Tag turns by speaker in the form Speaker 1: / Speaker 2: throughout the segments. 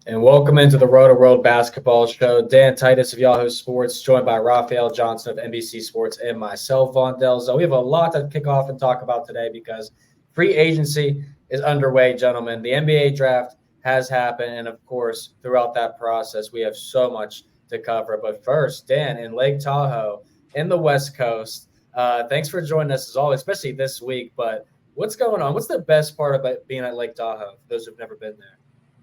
Speaker 1: And welcome into the Rotoworld Basketball Show. Dan Titus of Yahoo Sports, joined by Raphielle Johnson of NBC Sports and myself, Vaughn Dalzell. We have a lot to kick off and talk about today because free agency is underway, gentlemen. The NBA draft has happened, and of course, throughout that process, we have so much to cover. But first, Dan, in Lake Tahoe, in the West Coast, thanks for joining us as always, especially this week. But what's going on? What's the best part about being at Lake Tahoe for those who've never been there?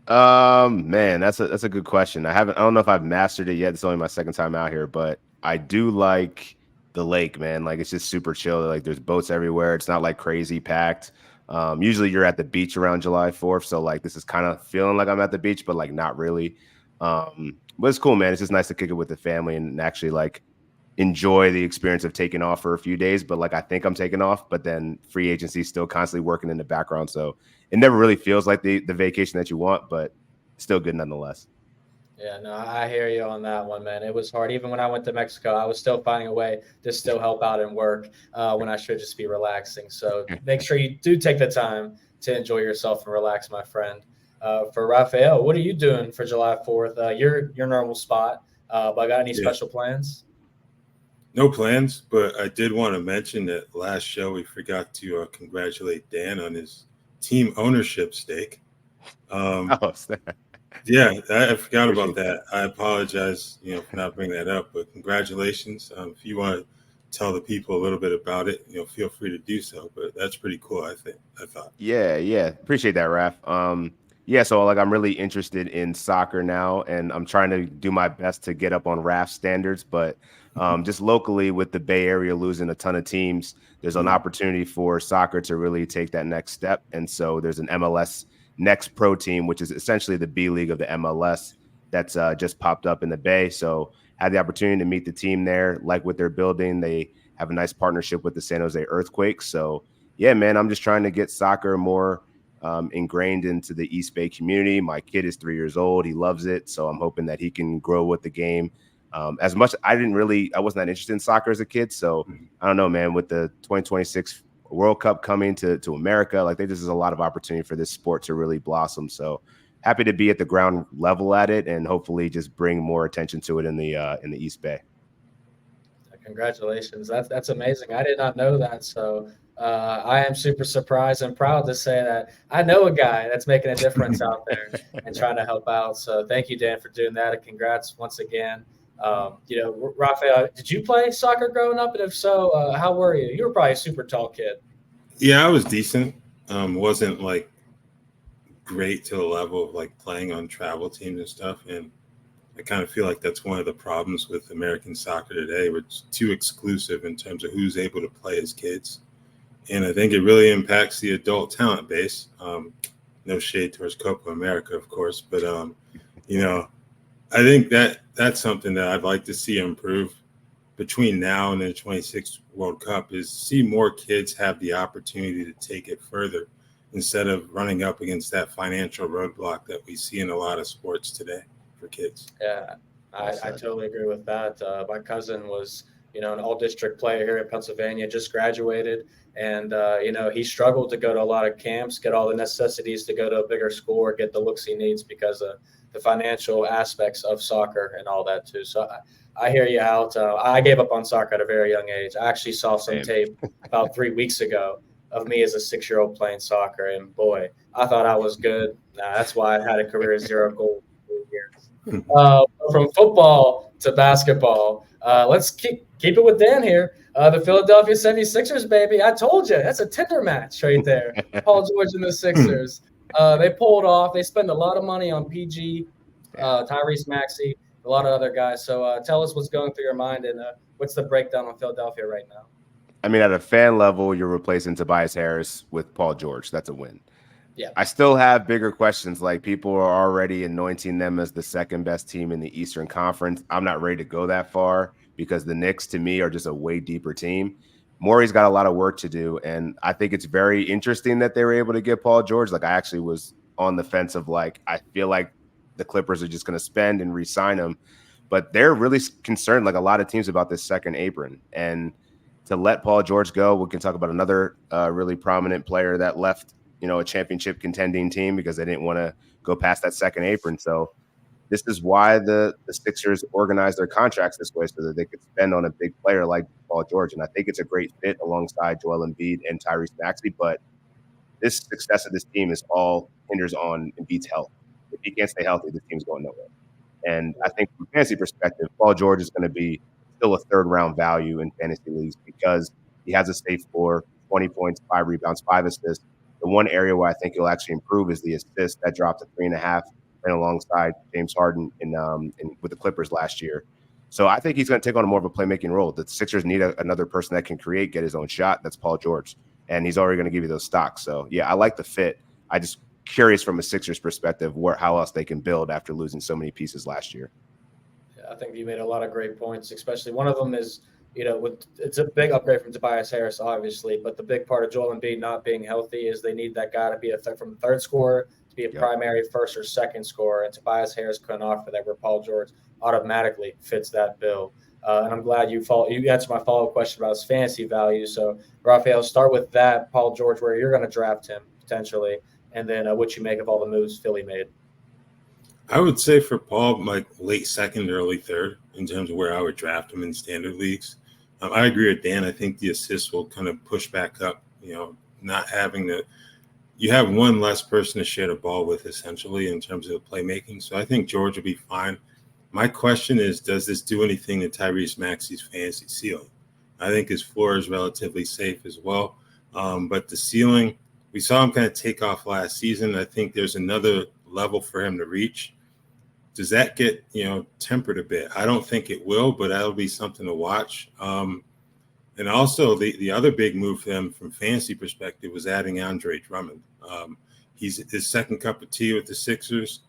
Speaker 2: Man, that's a good question. I don't know if I've mastered it yet. It's only my second time out here, but I do like the lake, man. Like it's just super chill. Like there's boats everywhere. It's not like crazy packed. Usually you're at the beach around July 4th. So like this is kind of feeling like I'm at the beach, but like not really. But it's cool, man. It's just nice to kick it with the family and actually like enjoy the experience of taking off for a few days. But like I think I'm taking off, but then free agency is still constantly working in the background. So it never really feels like the vacation that you want, but still good nonetheless.
Speaker 1: Yeah, no, I hear you on that one, man. It was hard. Even when I went to Mexico, I was still finding a way to still help out and work when I should just be relaxing. So make sure you do take the time to enjoy yourself and relax, my friend. For Raphael, what are you doing for July 4th? Your normal spot. But got any special plans?
Speaker 3: No plans, but I did want to mention that last show we forgot to congratulate Dan on his team ownership stake. Yeah, I forgot about that. I apologize, for not bringing that up. But congratulations. If you want to tell the people a little bit about it, feel free to do so. But that's pretty cool. I thought.
Speaker 2: Yeah, appreciate that, Raph. Yeah, so like I'm really interested in soccer now, and I'm trying to do my best to get up on Raph's standards. But just locally, with the Bay Area losing a ton of teams, there's an opportunity for soccer to really take that next step. And so there's an MLS Next Pro team, which is essentially the B League of the MLS, that's just popped up in the Bay. So had the opportunity to meet the team there, like what they're building. They have a nice partnership with the San Jose Earthquakes. So yeah, man, I'm just trying to get soccer more ingrained into the East Bay community. My kid is 3 years old. He loves it. So I'm hoping that he can grow with the game. As much, I wasn't that interested in soccer as a kid. So I don't know, man, with the 2026 World Cup coming to America, like there's just a lot of opportunity for this sport to really blossom. So happy to be at the ground level at it and hopefully just bring more attention to it in the East Bay.
Speaker 1: Congratulations. That's amazing. I did not know that. So I am super surprised and proud to say that I know a guy that's making a difference out there and trying to help out. So thank you, Dan, for doing that. And congrats once again. Raphael, did you play soccer growing up? And if so, how were you? You were probably a super tall kid.
Speaker 3: Yeah, I was decent. Wasn't like great to the level of like playing on travel teams and stuff. And I kind of feel like that's one of the problems with American soccer today. It's too exclusive in terms of who's able to play as kids. And I think it really impacts the adult talent base. No shade towards Copa America, of course, but I think that's something that I'd like to see improve between now and the 26th World Cup is see more kids have the opportunity to take it further instead of running up against that financial roadblock that we see in a lot of sports today for kids.
Speaker 1: Yeah, I totally agree with that. My cousin was, an all-district player here in Pennsylvania, just graduated. And, he struggled to go to a lot of camps, get all the necessities to go to a bigger school or get the looks he needs because of the financial aspects of soccer and all that too. So I hear you out. I gave up on soccer at a very young age. I actually saw some tape about 3 weeks ago of me as a 6-year-old playing soccer. And boy, I thought I was good. That's why I had a career of 0 goals for 4 years. From football to basketball, let's keep it with Dan here. The Philadelphia 76ers, baby. I told you, that's a Tinder match right there. Paul George and the Sixers. They pulled off. They spend a lot of money on PG, Tyrese Maxey, a lot of other guys. So tell us what's going through your mind and what's the breakdown on Philadelphia right now?
Speaker 2: I mean, at a fan level, you're replacing Tobias Harris with Paul George. That's a win.
Speaker 1: Yeah.
Speaker 2: I still have bigger questions. Like people are already anointing them as the second best team in the Eastern Conference. I'm not ready to go that far because the Knicks, to me, are just a way deeper team. Morey's got a lot of work to do, and I think it's very interesting that they were able to get Paul George. Like I actually was on the fence of like I feel like the Clippers are just going to spend and re-sign him, but they're really concerned, like a lot of teams, about this second apron. And to let Paul George go, we can talk about another really prominent player that left a championship contending team because they didn't want to go past that second apron. So this is why the Sixers organized their contracts this way so that they could spend on a big player like Paul George. And I think it's a great fit alongside Joel Embiid and Tyrese Maxey. But this success of this team is all hinders on Embiid's health. If he can't stay healthy, this team's going nowhere. And I think from a fantasy perspective, Paul George is going to be still a third-round value in fantasy leagues because he has a safe floor, 20 points, 5 rebounds, 5 assists. The one area where I think he'll actually improve is the assist that dropped to 3.5, and alongside James Harden with the Clippers last year. So I think he's going to take on more of a playmaking role. The Sixers need another person that can create, get his own shot. That's Paul George. And he's already going to give you those stocks. So, yeah, I like the fit. I just curious from a Sixers perspective how else they can build after losing so many pieces last year.
Speaker 1: Yeah, I think you made a lot of great points, especially one of them is, it's a big upgrade from Tobias Harris, obviously, but the big part of Joel Embiid not being healthy is they need that guy to be from the third scorer to be a primary first or second scorer, and Tobias Harris couldn't offer that, where Paul George automatically fits that bill. And I'm glad you answered my follow-up question about his fantasy value. So, Raphielle, start with that, Paul George, where you're going to draft him potentially, and then what you make of all the moves Philly made.
Speaker 3: I would say for Paul, like late second, early third, in terms of where I would draft him in standard leagues. I agree with Dan. I think the assists will kind of push back up, not having you have one less person to share the ball with essentially in terms of playmaking. So I think George will be fine. My question is, does this do anything to Tyrese Maxey's fantasy ceiling? I think his floor is relatively safe as well. But the ceiling, we saw him kind of take off last season. I think there's another level for him to reach. Does that get, tempered a bit? I don't think it will, but that'll be something to watch. And also the other big move for them from fantasy perspective was adding Andre Drummond. He's his second cup of tea with the Sixers.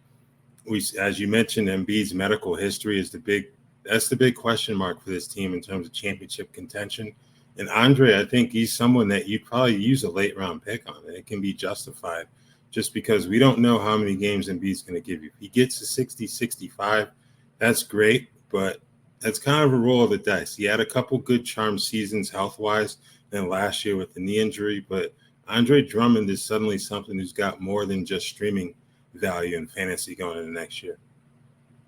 Speaker 3: As you mentioned, Embiid's medical history is the big question mark for this team in terms of championship contention. And Andre, I think he's someone that you'd probably use a late round pick on. It can be justified just because we don't know how many games Embiid's going to give you. If he gets to 60, 65, that's great, but that's kind of a roll of the dice. He had a couple good charm seasons health-wise than last year with the knee injury, but Andre Drummond is suddenly something who's got more than just streaming value in fantasy going into next year.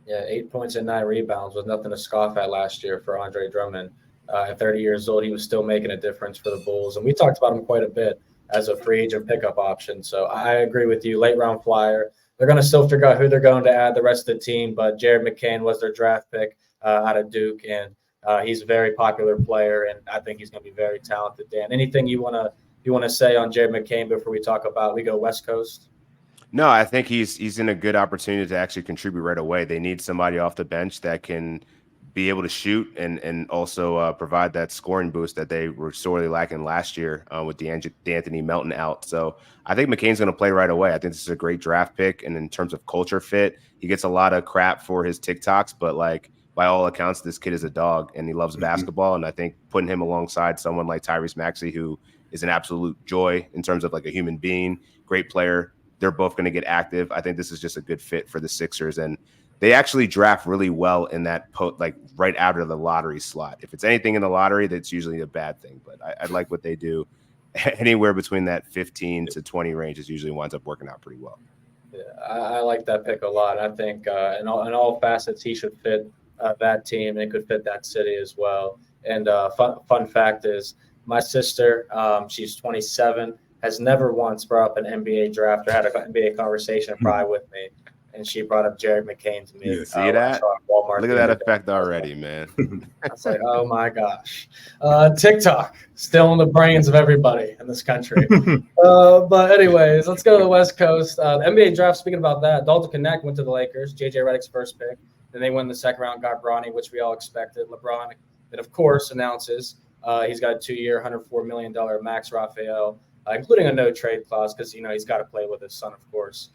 Speaker 1: Yeah, 8 points and 9 rebounds was nothing to scoff at last year for Andre Drummond. At 30 years old, he was still making a difference for the Bulls, and we talked about him quite a bit as a free agent pickup option. So I agree with you, late round flyer. They're going to still figure out who they're going to add the rest of the team, but Jared McCain was their draft pick out of Duke, and he's a very popular player, and I think he's going to be very talented. Dan, anything you want to say on Jared McCain before we go West Coast?
Speaker 2: No, I think he's in a good opportunity to actually contribute right away. They need somebody off the bench that can be able to shoot and also provide that scoring boost that they were sorely lacking last year with D'Anthony Melton out. So I think McCain's going to play right away. I think this is a great draft pick. And in terms of culture fit, he gets a lot of crap for his TikToks, but like by all accounts, this kid is a dog and he loves basketball. And I think putting him alongside someone like Tyrese Maxey, who is an absolute joy in terms of like a human being, great player, they're both going to get active. I think this is just a good fit for the Sixers. And they actually draft really well in that right out of the lottery slot. If it's anything in the lottery, that's usually a bad thing. But I like what they do. Anywhere between that 15 to 20 range is usually winds up working out pretty well.
Speaker 1: Yeah, I like that pick a lot. I think in all facets he should fit that team and could fit that city as well. And fun fact is my sister, she's 27, has never once brought up an NBA draft or had an NBA conversation probably with me. And she brought up Jared McCain to me.
Speaker 2: You see that? Look at that effect already, man.
Speaker 1: I was like, oh my gosh. TikTok, still in the brains of everybody in this country. But anyways, let's go to the West Coast. The NBA draft, speaking about that, Dalton Connect went to the Lakers, JJ Redick's first pick. Then they win the second round, got Bronny, which we all expected. LeBron, then of course, announces he's got a 2-year, $104 million max Raphielle, including a no trade clause because, he's got to play with his son, of course.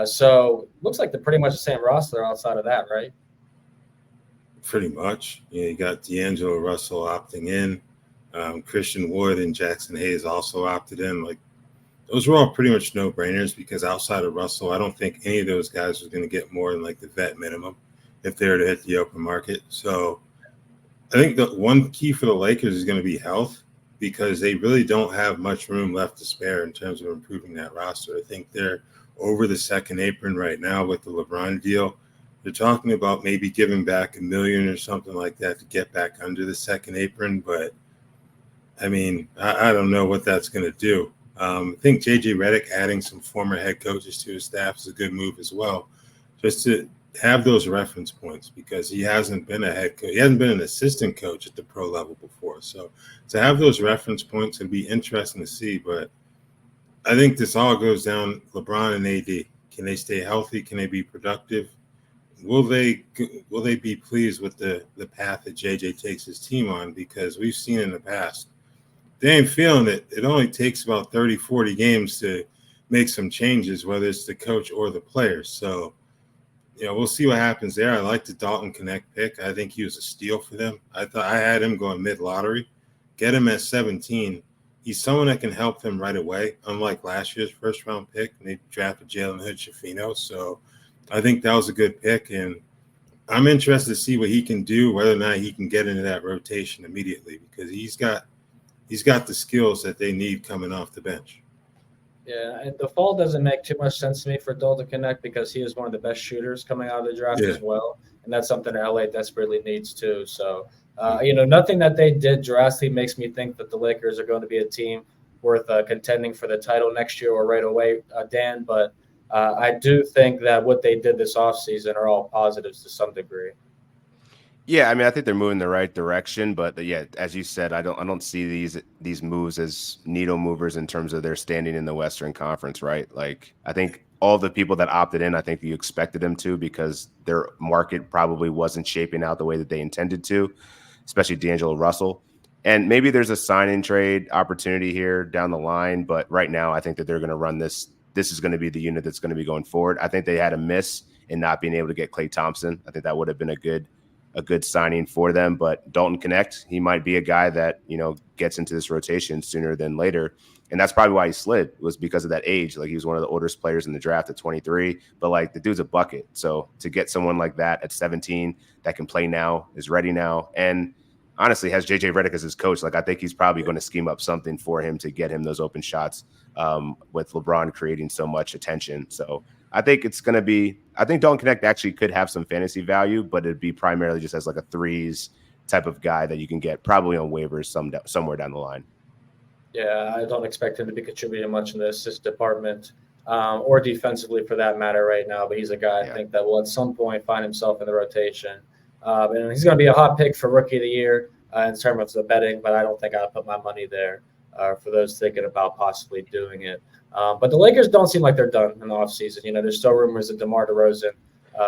Speaker 1: So looks like they're pretty much the same roster outside of that, right?
Speaker 3: Pretty much. You got D'Angelo Russell opting in. Christian Wood and Jackson Hayes also opted in. Like those were all pretty much no-brainers because outside of Russell, I don't think any of those guys was going to get more than like the vet minimum if they were to hit the open market. So I think the one key for the Lakers is going to be health. because they really don't have much room left to spare in terms of improving that roster. I think they're over the second apron right now with the LeBron deal. They're talking about maybe giving back $1 million or something like that to get back under the second apron. But, I mean, I don't know what that's going to do. I think J.J. Redick adding some former head coaches to his staff is a good move as well, just to have those reference points, because he hasn't been a head coach. He hasn't been an assistant coach at the pro level before. So to have those reference points would be interesting to see. But I think this all goes down LeBron and AD. Can they stay healthy? Can they be productive? Will they be pleased with the path that JJ takes his team on? Because we've seen in the past, they ain't feeling it. It only takes about 30, 40 games to make some changes, whether it's the coach or the players. So, we'll see what happens there. I like the Dalton Connect pick. I think he was a steal for them. I thought I had him going mid-lottery. Get him at 17. He's someone that can help them right away, unlike last year's first-round pick. And they drafted Jalen Hood-Schifino. So I think that was a good pick. And I'm interested to see what he can do, whether or not he can get into that rotation immediately, because he's got the skills that they need coming off the bench.
Speaker 1: Yeah, and the fall doesn't make too much sense to me for Dalton Connect, because he is one of the best shooters coming out of the draft as well. And that's something that LA desperately needs too. So, nothing that they did drastically makes me think that the Lakers are going to be a team worth contending for the title next year or right away, Dan. But I do think that what they did this offseason are all positives to some degree.
Speaker 2: Yeah, I mean, I think they're moving in the right direction, but yeah, as you said, I don't see these moves as needle movers in terms of their standing in the Western Conference, right? Like, I think all the people that opted in, I think you expected them to, because their market probably wasn't shaping out the way that they intended to, especially D'Angelo Russell. And maybe there's a sign-in trade opportunity here down the line, but right now I think that they're going to run this. This is going to be the unit that's going to be going forward. I think they had a miss in not being able to get Klay Thompson. I think that would have been a good signing for them. But Dalton Connect, he might be a guy that, gets into this rotation sooner than later. And that's probably why he slid, was because of that age. Like, he was one of the oldest players in the draft at 23, but like, the dude's a bucket. So to get someone like that at 17 that can play now, is ready now, and honestly has JJ Redick as his coach, like, I think he's probably going to scheme up something for him to get him those open shots, with LeBron creating so much attention. So I think it's going to be – I think Dalton Connect actually could have some fantasy value, but it'd be primarily just as like a threes type of guy that you can get probably on waivers somewhere down the line.
Speaker 1: Yeah, I don't expect him to be contributing much in the assist department, or defensively for that matter right now, but he's a guy I think that will at some point find himself in the rotation. And he's going to be a hot pick for Rookie of the Year in terms of the betting, but I don't think I'll put my money there for those thinking about possibly doing it. But the Lakers don't seem like they're done in the offseason. There's still rumors of DeMar DeRozan,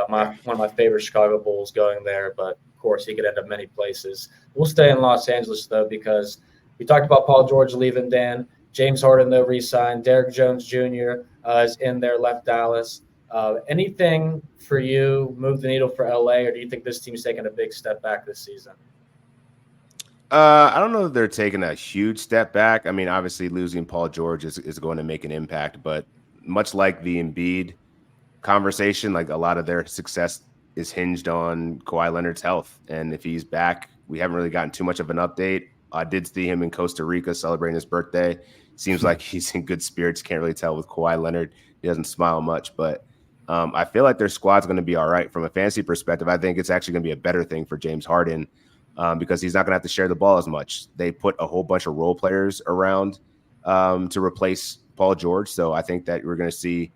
Speaker 1: one of my favorite Chicago Bulls, going there, but of course he could end up many places. We'll stay in Los Angeles, though, because we talked about Paul George leaving, Dan. James Harden, though, re-signed. Derrick Jones Jr. Is in there, left Dallas. Anything for you move the needle for LA, or do you think this team's taking a big step back this season?
Speaker 2: I don't know if they're taking a huge step back. I mean, obviously losing Paul George is going to make an impact, but much like the Embiid conversation, like, a lot of their success is hinged on Kawhi Leonard's health. And if he's back, we haven't really gotten too much of an update. I did see him in Costa Rica celebrating his birthday. Seems like he's in good spirits. Can't really tell with Kawhi Leonard. He doesn't smile much, but I feel like their squad's going to be all right. From a fantasy perspective, I think it's actually going to be a better thing for James Harden, because he's not going to have to share the ball as much. They put a whole bunch of role players around to replace Paul George. So I think that we're going to see,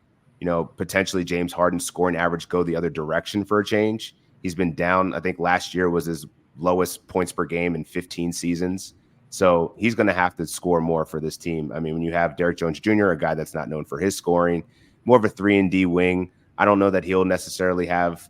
Speaker 2: potentially James Harden's scoring average go the other direction for a change. He's been down. I think last year was his lowest points per game in 15 seasons. So he's going to have to score more for this team. I mean, when you have Derrick Jones Jr., a guy that's not known for his scoring, more of a 3-and-D wing, I don't know that he'll necessarily have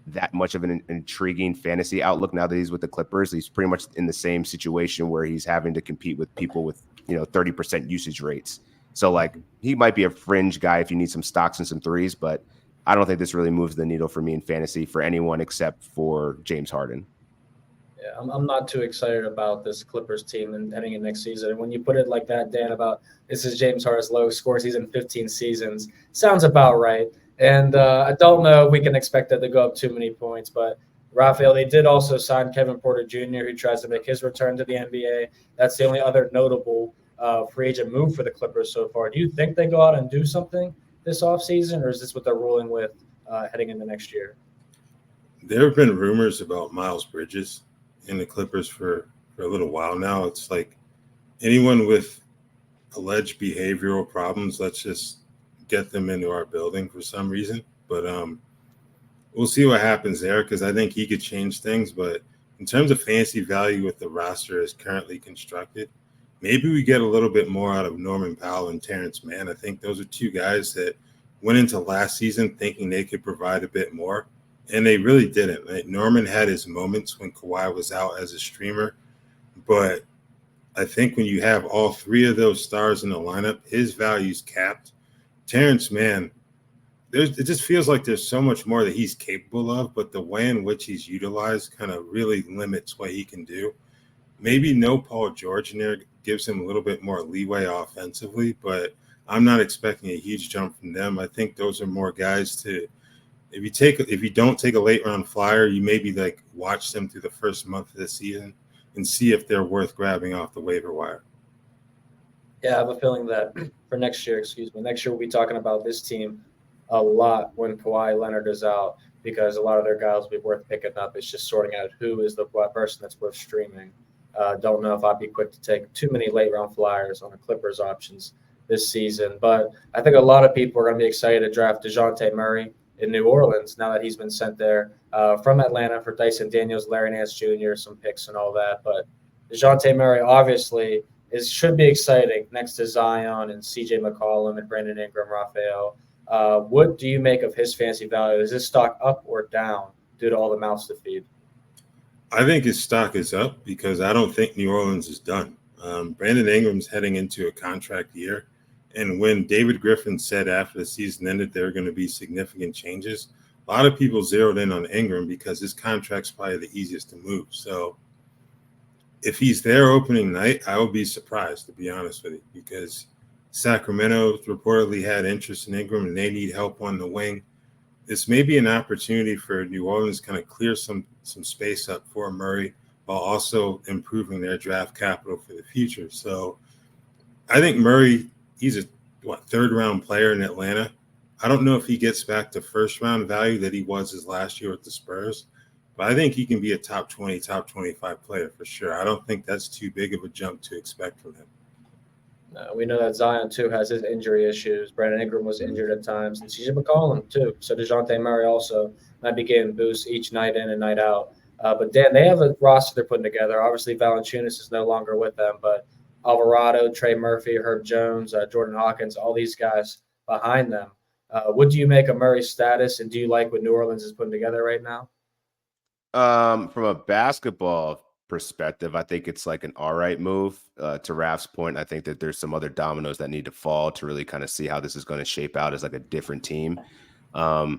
Speaker 2: that much of an intriguing fantasy outlook now that he's with the Clippers. He's pretty much in the same situation where he's having to compete with people with, 30% usage rates. So, like, he might be a fringe guy if you need some stocks and some threes, but I don't think this really moves the needle for me in fantasy for anyone except for James Harden.
Speaker 1: Yeah, I'm not too excited about this Clippers team and heading in next season. And when you put it like that, Dan, about this is James Harden's lowest score season in 15 seasons, sounds about right. And I don't know if we can expect that to go up too many points, but Raphielle, they did also sign Kevin Porter Jr., who tries to make his return to the NBA. That's the only other notable free agent move for the Clippers so far. Do you think they go out and do something this offseason, or is this what they're rolling with heading into next year?
Speaker 3: There have been rumors about Miles Bridges in the Clippers for a little while now. It's like anyone with alleged behavioral problems, let's just get them into our building for some reason. But we'll see what happens there, because I think he could change things. But in terms of fantasy value with the roster as currently constructed, maybe we get a little bit more out of Norman Powell and Terrence Mann. I think those are two guys that went into last season thinking they could provide a bit more, and they really didn't. Like, Norman had his moments when Kawhi was out as a streamer, but I think when you have all three of those stars in the lineup, his value's capped. Terrence Mann, it just feels like there's so much more that he's capable of, but the way in which he's utilized kind of really limits what he can do. Maybe no Paul George in there gives him a little bit more leeway offensively, but I'm not expecting a huge jump from them. I think those are more guys to, if you don't take a late round flyer, you maybe like watch them through the first month of the season and see if they're worth grabbing off the waiver wire.
Speaker 1: Yeah, I have a feeling that for next year we'll be talking about this team a lot when Kawhi Leonard is out, because a lot of their guys will be worth picking up. It's just sorting out who is the person that's worth streaming. Don't know if I'd be quick to take too many late-round flyers on the Clippers options this season. But I think a lot of people are going to be excited to draft Dejounte Murray in New Orleans now that he's been sent there from Atlanta for Dyson Daniels, Larry Nance Jr., some picks and all that. But Dejounte Murray obviously should be exciting next to Zion and CJ McCollum and Brandon Ingram, Raphael. What do you make of his fantasy value? Is his stock up or down due to all the mouths to feed?
Speaker 3: I think his stock is up because I don't think New Orleans is done. Brandon Ingram's heading into a contract year. And when David Griffin said after the season ended there are going to be significant changes, a lot of people zeroed in on Ingram because his contract's probably the easiest to move. So if he's there opening night, I would be surprised, to be honest with you, because Sacramento reportedly had interest in Ingram and they need help on the wing. This may be an opportunity for New Orleans to kind of clear some space up for Murray while also improving their draft capital for the future. So I think Murray, he's a third-round player in Atlanta. I don't know if he gets back to first-round value that he was his last year with the Spurs, but I think he can be a top 20, top 25 player for sure. I don't think that's too big of a jump to expect from him.
Speaker 1: We know that Zion, too, has his injury issues. Brandon Ingram was injured at times, and CJ McCollum, too. So Dejounte Murray also might be getting boosts each night in and night out. But, Dan, they have a roster they're putting together. Obviously, Valanciunas is no longer with them, but Alvarado, Trey Murphy, Herb Jones, Jordan Hawkins, all these guys behind them. What do you make of Murray's status, and do you like what New Orleans is putting together right now?
Speaker 2: From a basketball perspective, I think it's like an all right move. To Raf's point, I think that there's some other dominoes that need to fall to really kind of see how this is going to shape out as like a different team.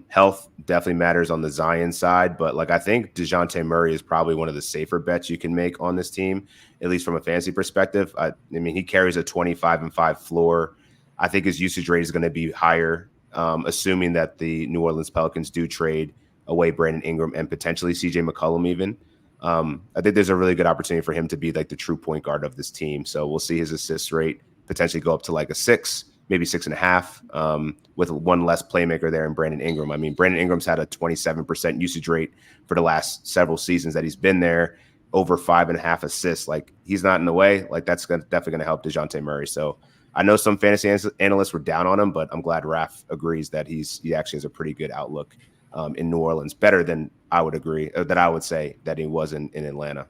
Speaker 2: Health definitely matters on the Zion side, but like I think Dejounte Murray is probably one of the safer bets you can make on this team, at least from a fantasy perspective. I mean, he carries a 25-5 floor. I think his usage rate is going to be higher, assuming that the New Orleans Pelicans do trade away Brandon Ingram and potentially CJ McCollum even. I think there's a really good opportunity for him to be like the true point guard of this team. So we'll see his assist rate potentially go up to like a 6, maybe 6.5, with one less playmaker there in Brandon Ingram. I mean, Brandon Ingram's had a 27% usage rate for the last several seasons that he's been there, over 5.5 assists. Like, he's not in the way. Like, that's definitely going to help Dejounte Murray. So I know some fantasy analysts were down on him, but I'm glad Raph agrees that he actually has a pretty good outlook in New Orleans, better than I would agree, that I would say that he was in Atlanta.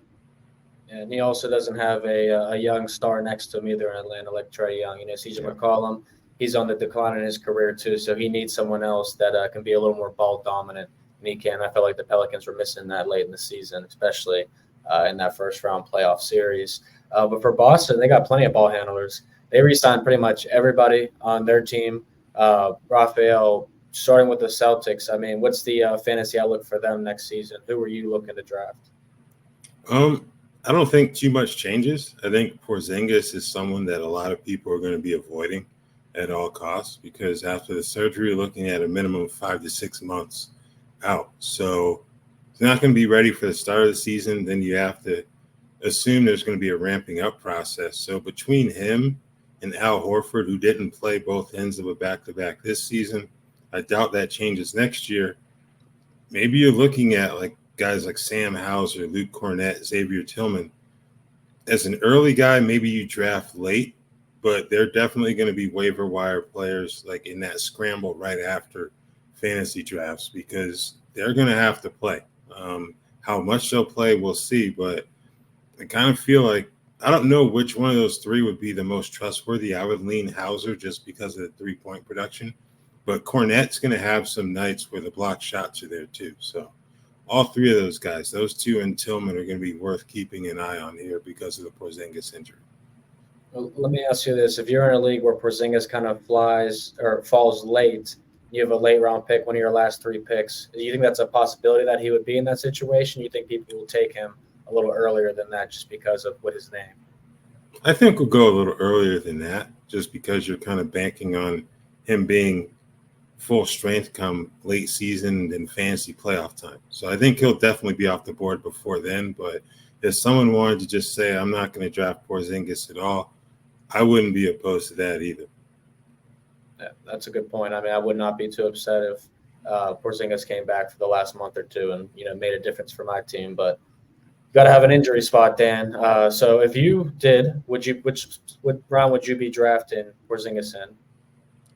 Speaker 1: And he also doesn't have a young star next to him either in Atlanta, like Trae Young. You know, CJ McCollum, he's on the decline in his career too, so he needs someone else that can be a little more ball dominant than he can. I felt like the Pelicans were missing that late in the season, especially in that first round playoff series. But for Boston, they got plenty of ball handlers. They re-signed pretty much everybody on their team. Raphael, starting with the Celtics, I mean, what's the fantasy outlook for them next season? Who are you looking to draft?
Speaker 3: I don't think too much changes. I think Porzingis is someone that a lot of people are going to be avoiding at all costs because after the surgery, looking at a minimum of 5 to 6 months out. So he's not going to be ready for the start of the season. Then you have to assume there's going to be a ramping up process. So between him and Al Horford, who didn't play both ends of a back-to-back this season, I doubt that changes next year. Maybe you're looking at like guys like Sam Hauser, Luke Cornett, Xavier Tillman. As an early guy, maybe you draft late, but they're definitely going to be waiver wire players like in that scramble right after fantasy drafts because they're going to have to play. How much they'll play, we'll see, but I kind of feel like I don't know which one of those three would be the most trustworthy. I would lean Hauser just because of the three-point production, but Cornett's going to have some nights where the block shots are there too. So all three of those guys, those two and Tillman, are going to be worth keeping an eye on here because of the Porzingis injury.
Speaker 1: Well, let me ask you this. If you're in a league where Porzingis kind of falls late, you have a late round pick, one of your last three picks, do you think that's a possibility that he would be in that situation? You think people will take him a little earlier than that just because of what his name?
Speaker 3: I think we'll go a little earlier than that just because you're kind of banking on him being full strength come late season and fantasy playoff time. So I think he'll definitely be off the board before then. But if someone wanted to just say, I'm not going to draft Porzingis at all, I wouldn't be opposed to that either.
Speaker 1: Yeah, that's a good point. I mean, I would not be too upset if Porzingis came back for the last month or two and, made a difference for my team. But you got to have an injury spot, Dan. So if you did, which round would you be drafting Porzingis in?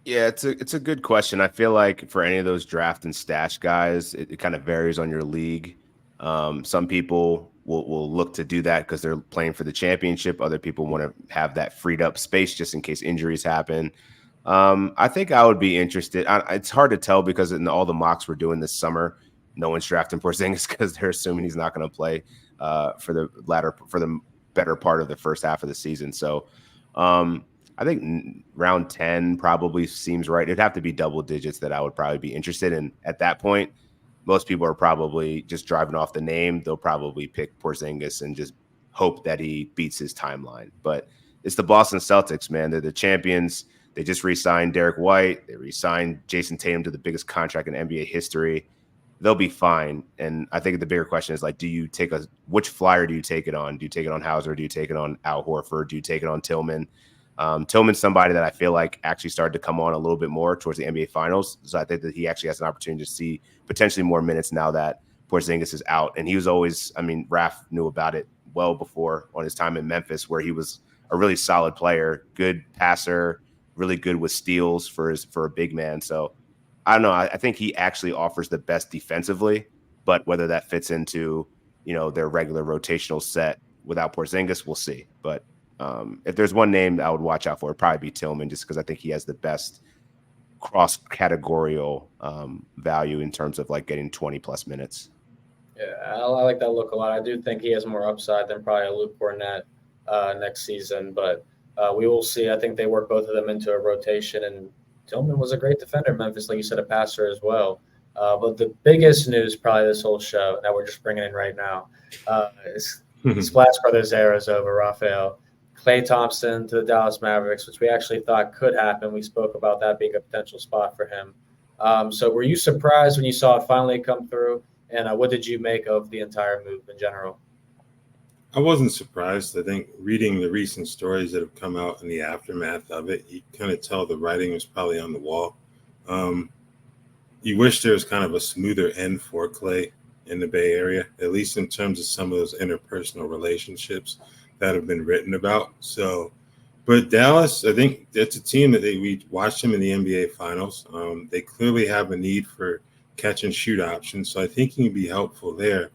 Speaker 2: Yeah, it's a good question. I feel like for any of those draft and stash guys, it kind of varies on your league. Some people will look to do that because they're playing for the championship. Other people want to have that freed up space just in case injuries happen. I think I would be interested. It's hard to tell because in all the mocks we're doing this summer, no one's drafting Porzingis because they're assuming he's not going to play for the better part of the first half of the season. So I think round 10 probably seems right. It'd have to be double digits that I would probably be interested in. At that point, most people are probably just driving off the name. They'll probably pick Porzingis and just hope that he beats his timeline. But it's the Boston Celtics, man. They're the champions. They just re-signed Derek White. They re-signed Jason Tatum to the biggest contract in NBA history. They'll be fine. And I think the bigger question is, like, which flyer do you take it on? Do you take it on Hauser? Do you take it on Al Horford? Do you take it on Tillman? Tillman's somebody that I feel like actually started to come on a little bit more towards the NBA Finals. So I think that he actually has an opportunity to see potentially more minutes now that Porzingis is out. And he was always, Raph knew about it well before on his time in Memphis, where he was a really solid player, good passer, really good with steals for a big man. So I don't know. I think he actually offers the best defensively, but whether that fits into, their regular rotational set without Porzingis, we'll see. But if there's one name I would watch out for, it'd probably be Tillman, just because I think he has the best cross-categorial value in terms of like getting 20-plus minutes.
Speaker 1: Yeah, I like that look a lot. I do think he has more upside than probably a Luke Cornett next season, but we will see. I think they work both of them into a rotation, and Tillman was a great defender in Memphis, like you said, a passer as well. But the biggest news probably this whole show that we're just bringing in right now is Splash Brothers era is over, Raphael. Klay Thompson to the Dallas Mavericks, which we actually thought could happen. We spoke about that being a potential spot for him. So were you surprised when you saw it finally come through? And what did you make of the entire move in general?
Speaker 3: I wasn't surprised. I think reading the recent stories that have come out in the aftermath of it, you kind of tell the writing was probably on the wall. You wish there was kind of a smoother end for Klay in the Bay Area, at least in terms of some of those interpersonal relationships that have been written about. So, but Dallas, I think that's a team that we watched them in the NBA Finals. They clearly have a need for catch and shoot options, so I think he can be helpful there.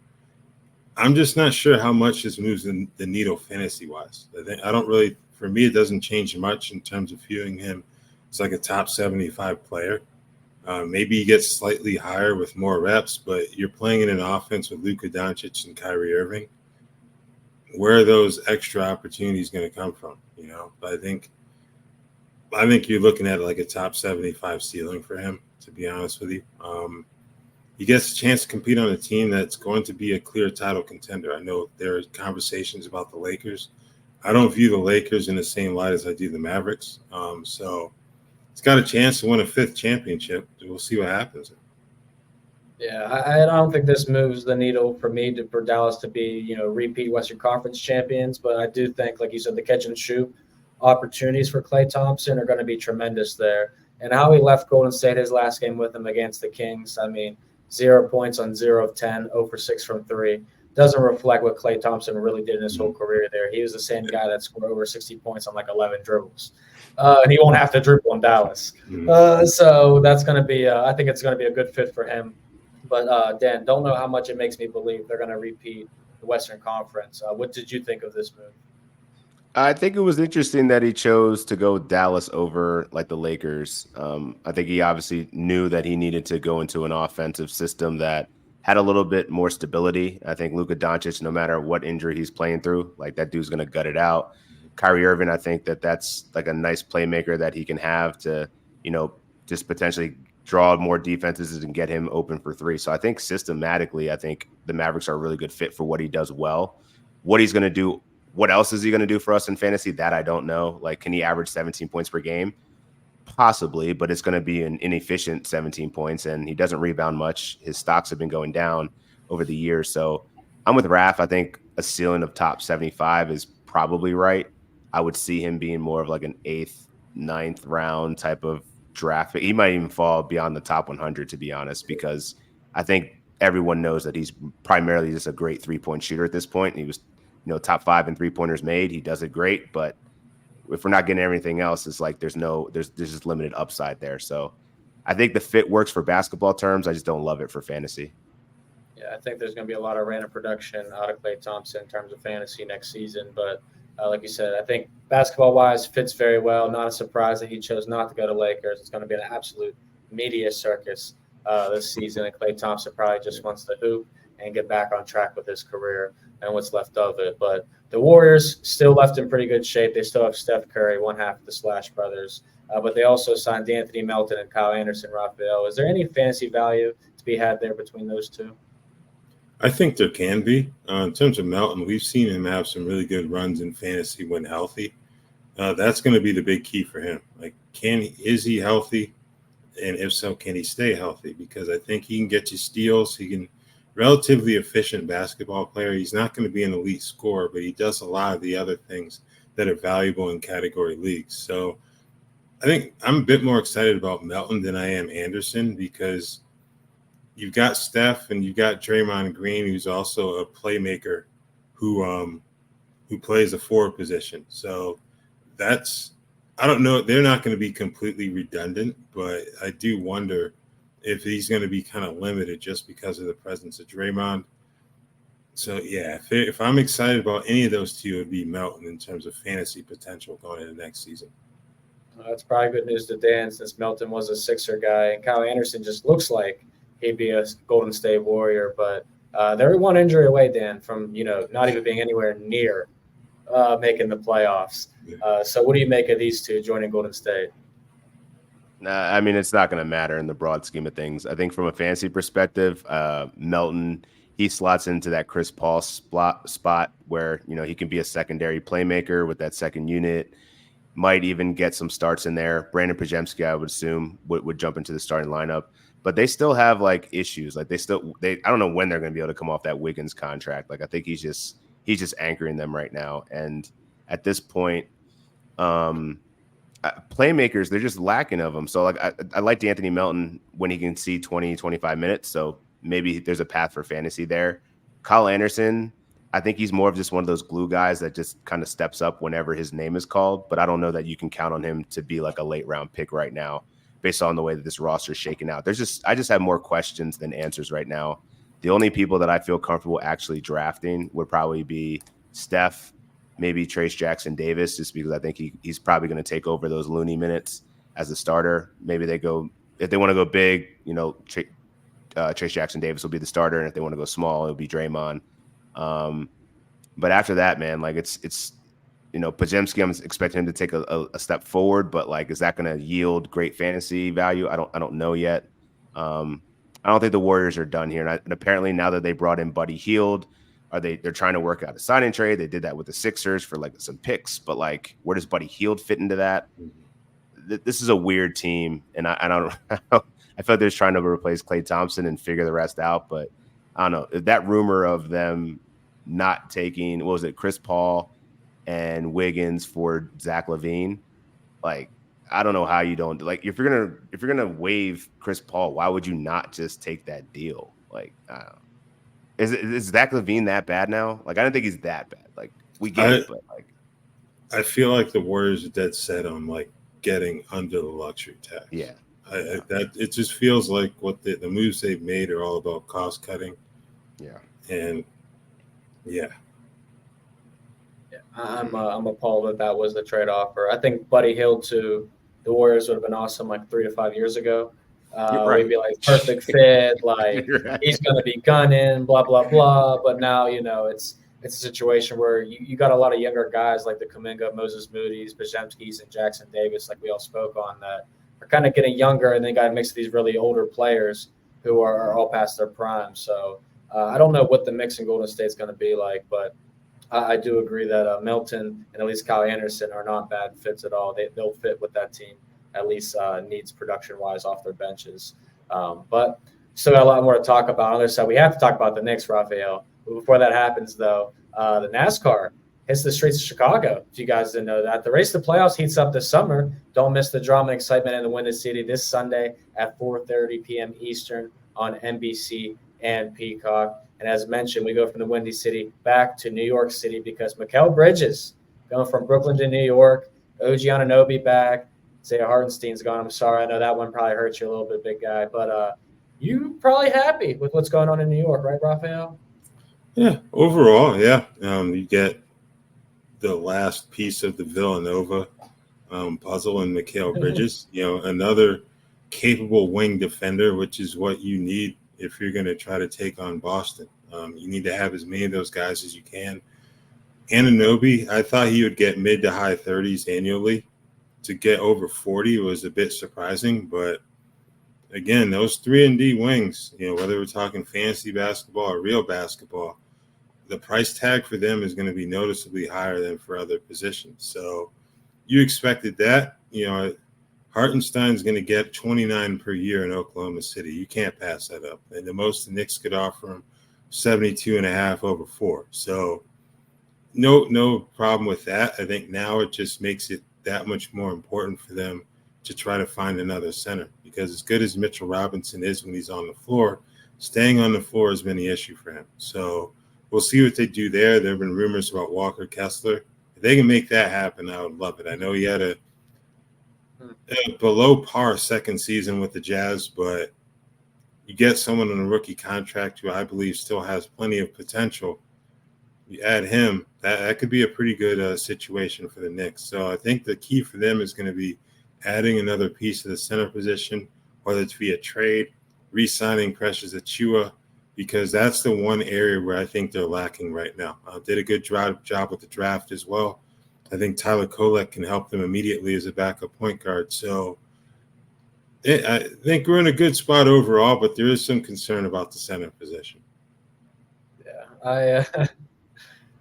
Speaker 3: I'm just not sure how much this moves the needle fantasy-wise. For me, it doesn't change much in terms of viewing him as like a top 75 player. Maybe he gets slightly higher with more reps, but you're playing in an offense with Luka Doncic and Kyrie Irving. Where are those extra opportunities going to come from? But I think you're looking at like a top 75 ceiling for him, to be honest with you. He gets a chance to compete on a team that's going to be a clear title contender. I know there are conversations about the Lakers. I don't view the Lakers in the same light as I do the Mavericks. So it's got a chance to win a fifth championship. We'll see what happens.
Speaker 1: Yeah, I don't think this moves the needle for me for Dallas to be, repeat Western Conference champions. But I do think, like you said, the catch and shoot opportunities for Klay Thompson are going to be tremendous there. And how he left Golden State his last game with them against the Kings, I mean, 0 points on 0 of 10, 0 for 6 from 3. Doesn't reflect what Klay Thompson really did in his whole career there. He was the same guy that scored over 60 points on like 11 dribbles. And he won't have to dribble in Dallas. So that's going to be, I think it's going to be a good fit for him. But Dan, don't know how much it makes me believe they're going to repeat the Western Conference. What did you think of this move?
Speaker 2: I think it was interesting that he chose to go Dallas over like the Lakers. I think he obviously knew that he needed to go into an offensive system that had a little bit more stability. I think Luka Doncic, no matter what injury he's playing through, like that dude's going to gut it out. Kyrie Irving, I think that's like a nice playmaker that he can have to, just potentially draw more defenses and get him open for three. So I think systematically, I think the Mavericks are a really good fit for what he does well. What he's going to do, what else is he going to do for us in fantasy? That I don't know. Like, can he average 17 points per game? Possibly, but it's going to be an inefficient 17 points, and he doesn't rebound much. His stocks have been going down over the years. So I'm with Raph. I think a ceiling of top 75 is probably right. I would see him being more of like an 8th, 9th round type of draft. He might even fall beyond the top 100, to be honest, because I think everyone knows that he's primarily just a great 3-point shooter at this point. He was, top 5 in 3-pointers made. He does it great, but if we're not getting everything else, it's like there's just limited upside there. So I think the fit works for basketball terms. I just don't love it for fantasy.
Speaker 1: Yeah, I think there's going to be a lot of random production out of Klay Thompson in terms of fantasy next season. But like you said, I think basketball-wise fits very well. Not a surprise that he chose not to go to Lakers. It's going to be an absolute media circus this season, and Klay Thompson probably just wants to hoop and get back on track with his career and what's left of it. But the Warriors still left in pretty good shape. They still have Steph Curry, one half of the Splash Brothers. But they also signed Anthony Melton and Kyle Anderson, Raphaelle. Is there any fantasy value to be had there between those two?
Speaker 3: I think there can be. In terms of Melton, we've seen him have some really good runs in fantasy when healthy. That's going to be the big key for him. Like, is he healthy? And if so, can he stay healthy? Because I think he can get you steals. He can relatively efficient basketball player. He's not going to be an elite scorer, but he does a lot of the other things that are valuable in category leagues. So I think I'm a bit more excited about Melton than I am Anderson, because you've got Steph and you've got Draymond Green, who's also a playmaker who plays a forward position. So I don't know. They're not going to be completely redundant, but I do wonder if he's going to be kind of limited just because of the presence of Draymond. So, yeah, if I'm excited about any of those two, it would be Melton in terms of fantasy potential going into next season.
Speaker 1: That's probably good news to Dan, since Melton was a Sixer guy, and Kyle Anderson just looks like he'd be a Golden State Warrior. But they're one injury away, Dan, from not even being anywhere near making the playoffs. So what do you make of these two joining Golden State?
Speaker 2: I mean, it's not going to matter in the broad scheme of things. I think from a fantasy perspective, Melton, he slots into that Chris Paul spot where, he can be a secondary playmaker with that second unit, might even get some starts in there. Brandon Podziemski, I would assume, would jump into the starting lineup. But they still have, like, issues. Like, I don't know when they're going to be able to come off that Wiggins contract. Like, I think he's just anchoring them right now. And at this point, playmakers, they're just lacking of them. So, like, I liked Anthony Melton when he can see 20, 25 minutes. So maybe there's a path for fantasy there. Kyle Anderson, I think he's more of just one of those glue guys that just kind of steps up whenever his name is called. But I don't know that you can count on him to be like a late round pick right now based on the way that this roster is shaking out. I just have more questions than answers right now. The only people that I feel comfortable actually drafting would probably be Steph, maybe Trace Jackson Davis, just because I think he's probably going to take over those loony minutes as a starter. Maybe they go, if they want to go big, Trace Jackson Davis will be the starter, and if they want to go small, it'll be Draymond. But after that, man, like it's Podziemski, I'm expecting him to take a step forward, but like, is that going to yield great fantasy value? I don't know yet. I don't think the Warriors are done here. And apparently now that they brought in Buddy Hield, they're trying to work out a signing trade. They did that with the Sixers for like some picks, but like, where does Buddy Hield fit into that? This is a weird team, and I I feel like they're just trying to replace Klay Thompson and figure the rest out. But I don't know. That rumor of them not taking, what was it, Chris Paul and Wiggins for Zach LaVine, like, I don't know how you don't, like, if you're gonna waive Chris Paul, why would you not just take that deal? Like, I don't know. Is Zach LaVine that bad now? Like, I don't think he's that bad. Like, we get it, but like,
Speaker 3: I feel like the Warriors are dead set on like getting under the luxury tax.
Speaker 2: Yeah.
Speaker 3: That it just feels like what the moves they've made are all about cost cutting.
Speaker 2: Yeah.
Speaker 3: And yeah.
Speaker 1: I'm appalled that was the trade offer. I think Buddy Hield to the Warriors would have been awesome like 3 to 5 years ago.
Speaker 2: Right.
Speaker 1: We'd be like perfect fit, like
Speaker 2: Right.
Speaker 1: he's going to be gunning, blah blah blah. But now it's a situation where you got a lot of younger guys like the Kuminga, Moses Moody's, Podziemski's, and Jackson Davis, like we all spoke on, that are kind of getting younger, and then got a mix of these really older players who are all past their prime. So I don't know what the mix in Golden State's going to be like, but I do agree that Melton and at least Kyle Anderson are not bad fits at all. They'll fit with that team, at least needs production-wise off their benches. But still got a lot more to talk about. On the other side, we have to talk about the Knicks, Raphielle. But before that happens, though, the NASCAR hits the streets of Chicago, if you guys didn't know that. The race to the playoffs heats up this summer. Don't miss the drama and excitement in the Windy City this Sunday at 4:30 p.m. Eastern on NBC and Peacock. And as mentioned, we go from the Windy City back to New York City because Mikal Bridges going from Brooklyn to New York, OG Anunoby back, Isaiah Hartenstein's gone. I'm sorry. I know that one probably hurts you a little bit, big guy. But you probably happy with what's going on in New York, right, Raphielle?
Speaker 3: Yeah, overall, yeah. You get the last piece of the Villanova puzzle in Mikal Bridges. Another capable wing defender, which is what you need if you're going to try to take on Boston. You need to have as many of those guys as you can. Anunoby, I thought he would get mid to high 30s annually. To get over 40 was a bit surprising, but again, those 3-and-D wings, whether we're talking fantasy basketball or real basketball, the price tag for them is going to be noticeably higher than for other positions. So you expected that. Hartenstein's going to get 29 per year in Oklahoma City. You can't pass that up. And the most the Knicks could offer him, 72.5 over 4. So no problem with that. I think now it just makes it that much more important for them to try to find another center, because as good as Mitchell Robinson is when he's on the floor, staying on the floor has been the issue for him. So we'll see what they do there. There have been rumors about Walker Kessler. If they can make that happen, I would love it. I know he had a below par second season with the Jazz, but you get someone on a rookie contract who I believe still has plenty of potential. You add him, that could be a pretty good situation for the Knicks. So I think the key for them is going to be adding another piece of the center position, whether it's via trade, re-signing Precious Achiuwa, because that's the one area where I think they're lacking right now. Did a good job with the draft as well. I think Tyler Kolek can help them immediately as a backup point guard. So I think we're in a good spot overall, but there is some concern about the center position.
Speaker 1: Yeah,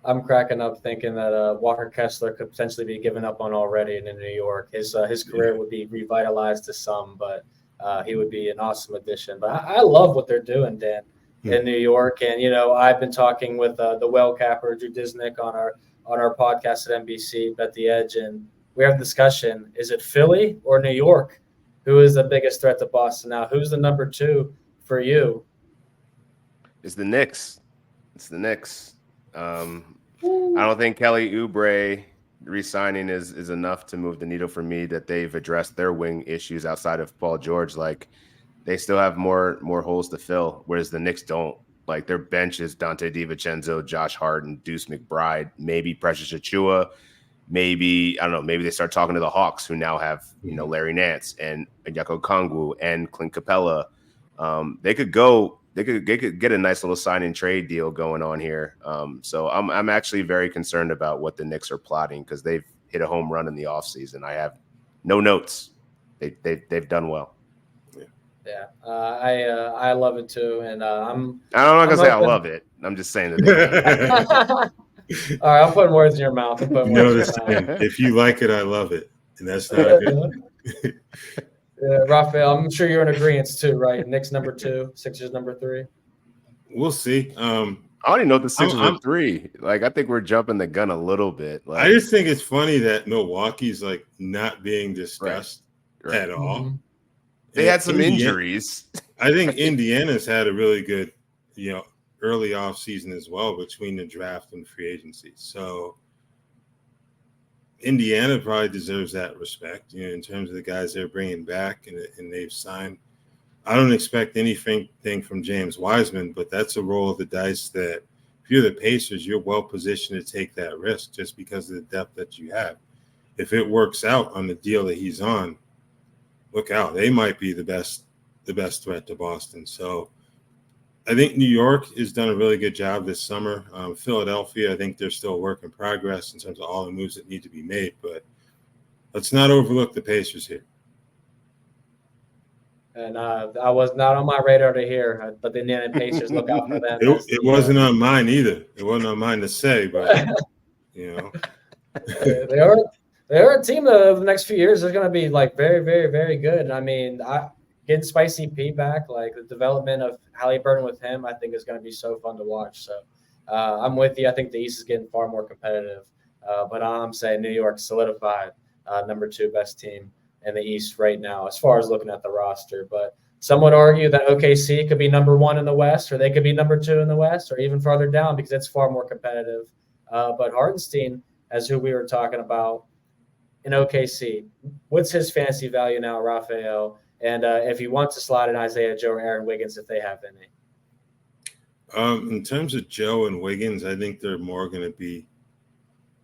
Speaker 1: I'm cracking up thinking that Walker Kessler could potentially be given up on already in New York. His career would be revitalized to some, but he would be an awesome addition. But I love what they're doing, Dan, in New York. And, I've been talking with the well capper, Drew Disnick, on our podcast at NBC, Bet the Edge, and we have a discussion. Is it Philly or New York? Who is the biggest threat to Boston now? Who's the number 2 for you?
Speaker 2: It's the Knicks. I don't think Kelly Oubre re-signing is enough to move the needle for me, that they've addressed their wing issues outside of Paul George. Like, they still have more holes to fill, whereas the Knicks don't. Like, their bench is Dante DiVincenzo, Josh Harden, Deuce McBride, maybe Precious Achiuwa, maybe they start talking to the Hawks, who now have, Larry Nance and Onyeka Okongwu and Clint Capella. They could get a nice little sign and trade deal going on here. So I'm actually very concerned about what the Knicks are plotting, because they've hit a home run in the offseason. I have no notes. They've done well.
Speaker 1: Yeah, I love it too, and I'm
Speaker 2: not gonna say I love it. I'm just saying that.
Speaker 1: All right, I'm putting words in your mouth.
Speaker 3: If you like it, I love it, and that's not good.
Speaker 1: Raphael, I'm sure you're in agreement too, right? Knicks number 2, Sixers number 3.
Speaker 3: We'll see.
Speaker 2: I don't even know if the Sixers are 3. Like, I think we're jumping the gun a little bit. Like,
Speaker 3: I just think it's funny that Milwaukee's like not being discussed at all.
Speaker 1: Mm-hmm.
Speaker 2: They had some injuries.
Speaker 3: I think Indiana's had a really good, early off season as well between the draft and free agency. So Indiana probably deserves that respect, in terms of the guys they're bringing back and they've signed. I don't expect anything from James Wiseman, but that's a roll of the dice that if you're the Pacers, you're well positioned to take that risk just because of the depth that you have. If it works out on the deal that he's on, look out. They might be the best threat to Boston. So I think New York has done a really good job this summer. Philadelphia, I think they're still a work in progress in terms of all the moves that need to be made. But let's not overlook the Pacers here.
Speaker 1: And I was not on my radar to hear, but the Indiana Pacers, look out for them.
Speaker 3: It wasn't on mine either. It wasn't on mine to say, but
Speaker 1: they are a team that over the next few years is going to be like very, very, very good. I mean, getting Spicy P back, like the development of Halliburton with him, I think is going to be so fun to watch. So I'm with you. I think the East is getting far more competitive, but I'm saying New York solidified number 2 best team in the East right now, as far as looking at the roster. But some would argue that OKC could be number 1 in the West, or they could be number 2 in the West, or even farther down because it's far more competitive. But Hartenstein, as who we were talking about in OKC, what's his fantasy value now, Raphael? And if you want to slot in Isaiah Joe or Aaron Wiggins, if they have any.
Speaker 3: In terms of Joe and Wiggins, I think they're more going to be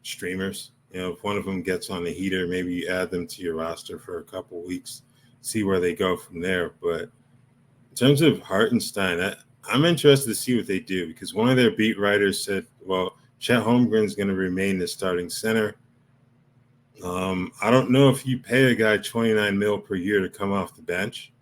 Speaker 3: streamers. If one of them gets on the heater, maybe you add them to your roster for a couple weeks, see where they go from there. But in terms of Hartenstein, I'm interested to see what they do because one of their beat writers said, well, Chet Holmgren's going to remain the starting center. I don't know if you pay a guy $29 million per year to come off the bench.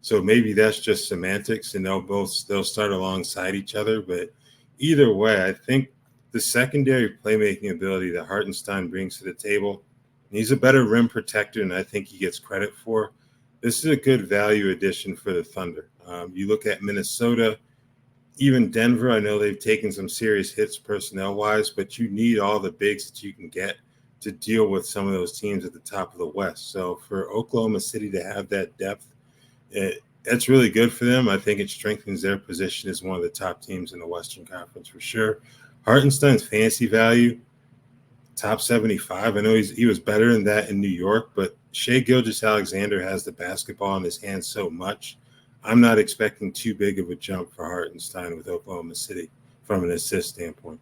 Speaker 3: So maybe that's just semantics and they'll start alongside each other. But either way, I think the secondary playmaking ability that Hartenstein brings to the table, and he's a better rim protector than I think he gets credit for. This is a good value addition for the Thunder. You look at Minnesota, even Denver, I know they've taken some serious hits personnel-wise, but you need all the bigs that you can get to deal with some of those teams at the top of the West. So for Oklahoma City to have that depth, that's really good for them. I think it strengthens their position as one of the top teams in the Western Conference for sure. Hartenstein's fantasy value, top 75. I know he was better than that in New York, but Shai Gilgeous-Alexander has the basketball in his hands so much. I'm not expecting too big of a jump for Hartenstein with Oklahoma City from an assist standpoint.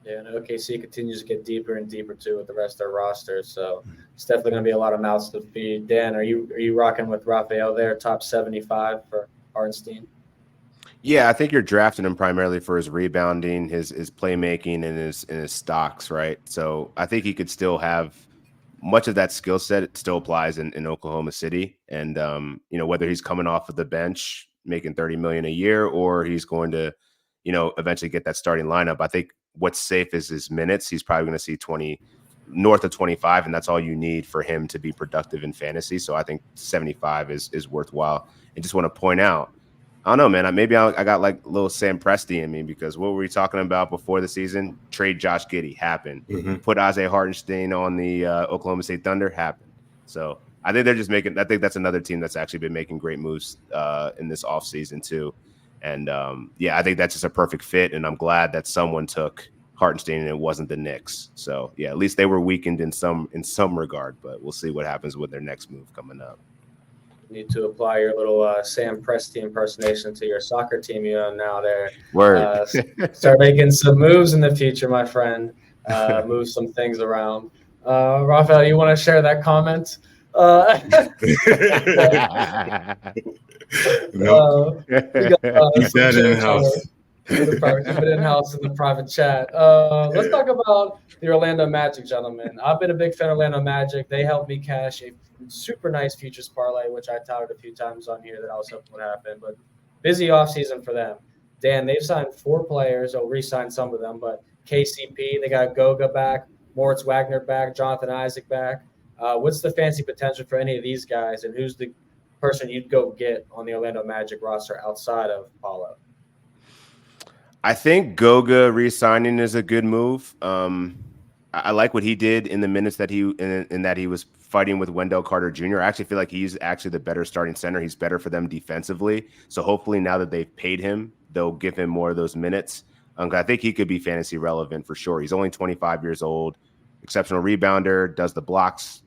Speaker 1: Yeah, and OKC continues to get deeper and deeper too with the rest of their roster. So it's definitely going to be a lot of mouths to feed. Dan, are you rocking with Raphael there, top 75 for Hartenstein?
Speaker 2: Yeah, I think you're drafting him primarily for his rebounding, his playmaking, and his stocks, right? So I think he could still have much of that skill set. It still applies in Oklahoma City, and whether he's coming off of the bench making $30 million a year or he's going to, eventually get that starting lineup. I think what's safe is his minutes. He's probably going to see 20 north of 25, and that's all you need for him to be productive in fantasy. So I think 75 is worthwhile. And just want to point out, I don't know, man. Maybe I got like a little Sam Presti in me because what were we talking about before the season? Trade Josh Giddey happened. Mm-hmm. Put Isaiah Hartenstein on the Oklahoma State Thunder happened. So I think they're just making – I think that's another team that's actually been making great moves in this offseason too. And, I think that's just a perfect fit, and I'm glad that someone took Hartenstein and it wasn't the Knicks. So, yeah, at least they were weakened in some regard, but we'll see what happens with their next move coming up.
Speaker 1: Need to apply your little Sam Presti impersonation to your soccer team you own now there.
Speaker 2: Word.
Speaker 1: Start making some moves in the future, my friend. Move some things around. Raphael, you want to share that comment?
Speaker 3: No. Keep that in-house.
Speaker 1: Keep it in-house in the private chat. Let's talk about the Orlando Magic, gentlemen. I've been a big fan of Orlando Magic. They helped me cash a super nice futures parlay, which I touted a few times on here that I was hoping would happen. But busy offseason for them. Dan, they've signed 4 players. They'll re-sign some of them, but KCP, they got Goga back, Moritz Wagner back, Jonathan Isaac back. What's the fancy potential for any of these guys, and who's the person you'd go get on the Orlando Magic roster outside of Paulo?
Speaker 2: I think Goga re-signing is a good move. I like what he did in the minutes that in that he was fighting with Wendell Carter Jr. I actually feel like he's actually the better starting center. He's better for them defensively. So hopefully now that they've paid him, they'll give him more of those minutes. I think he could be fantasy relevant for sure. He's only 25 years old, exceptional rebounder, does the blocks.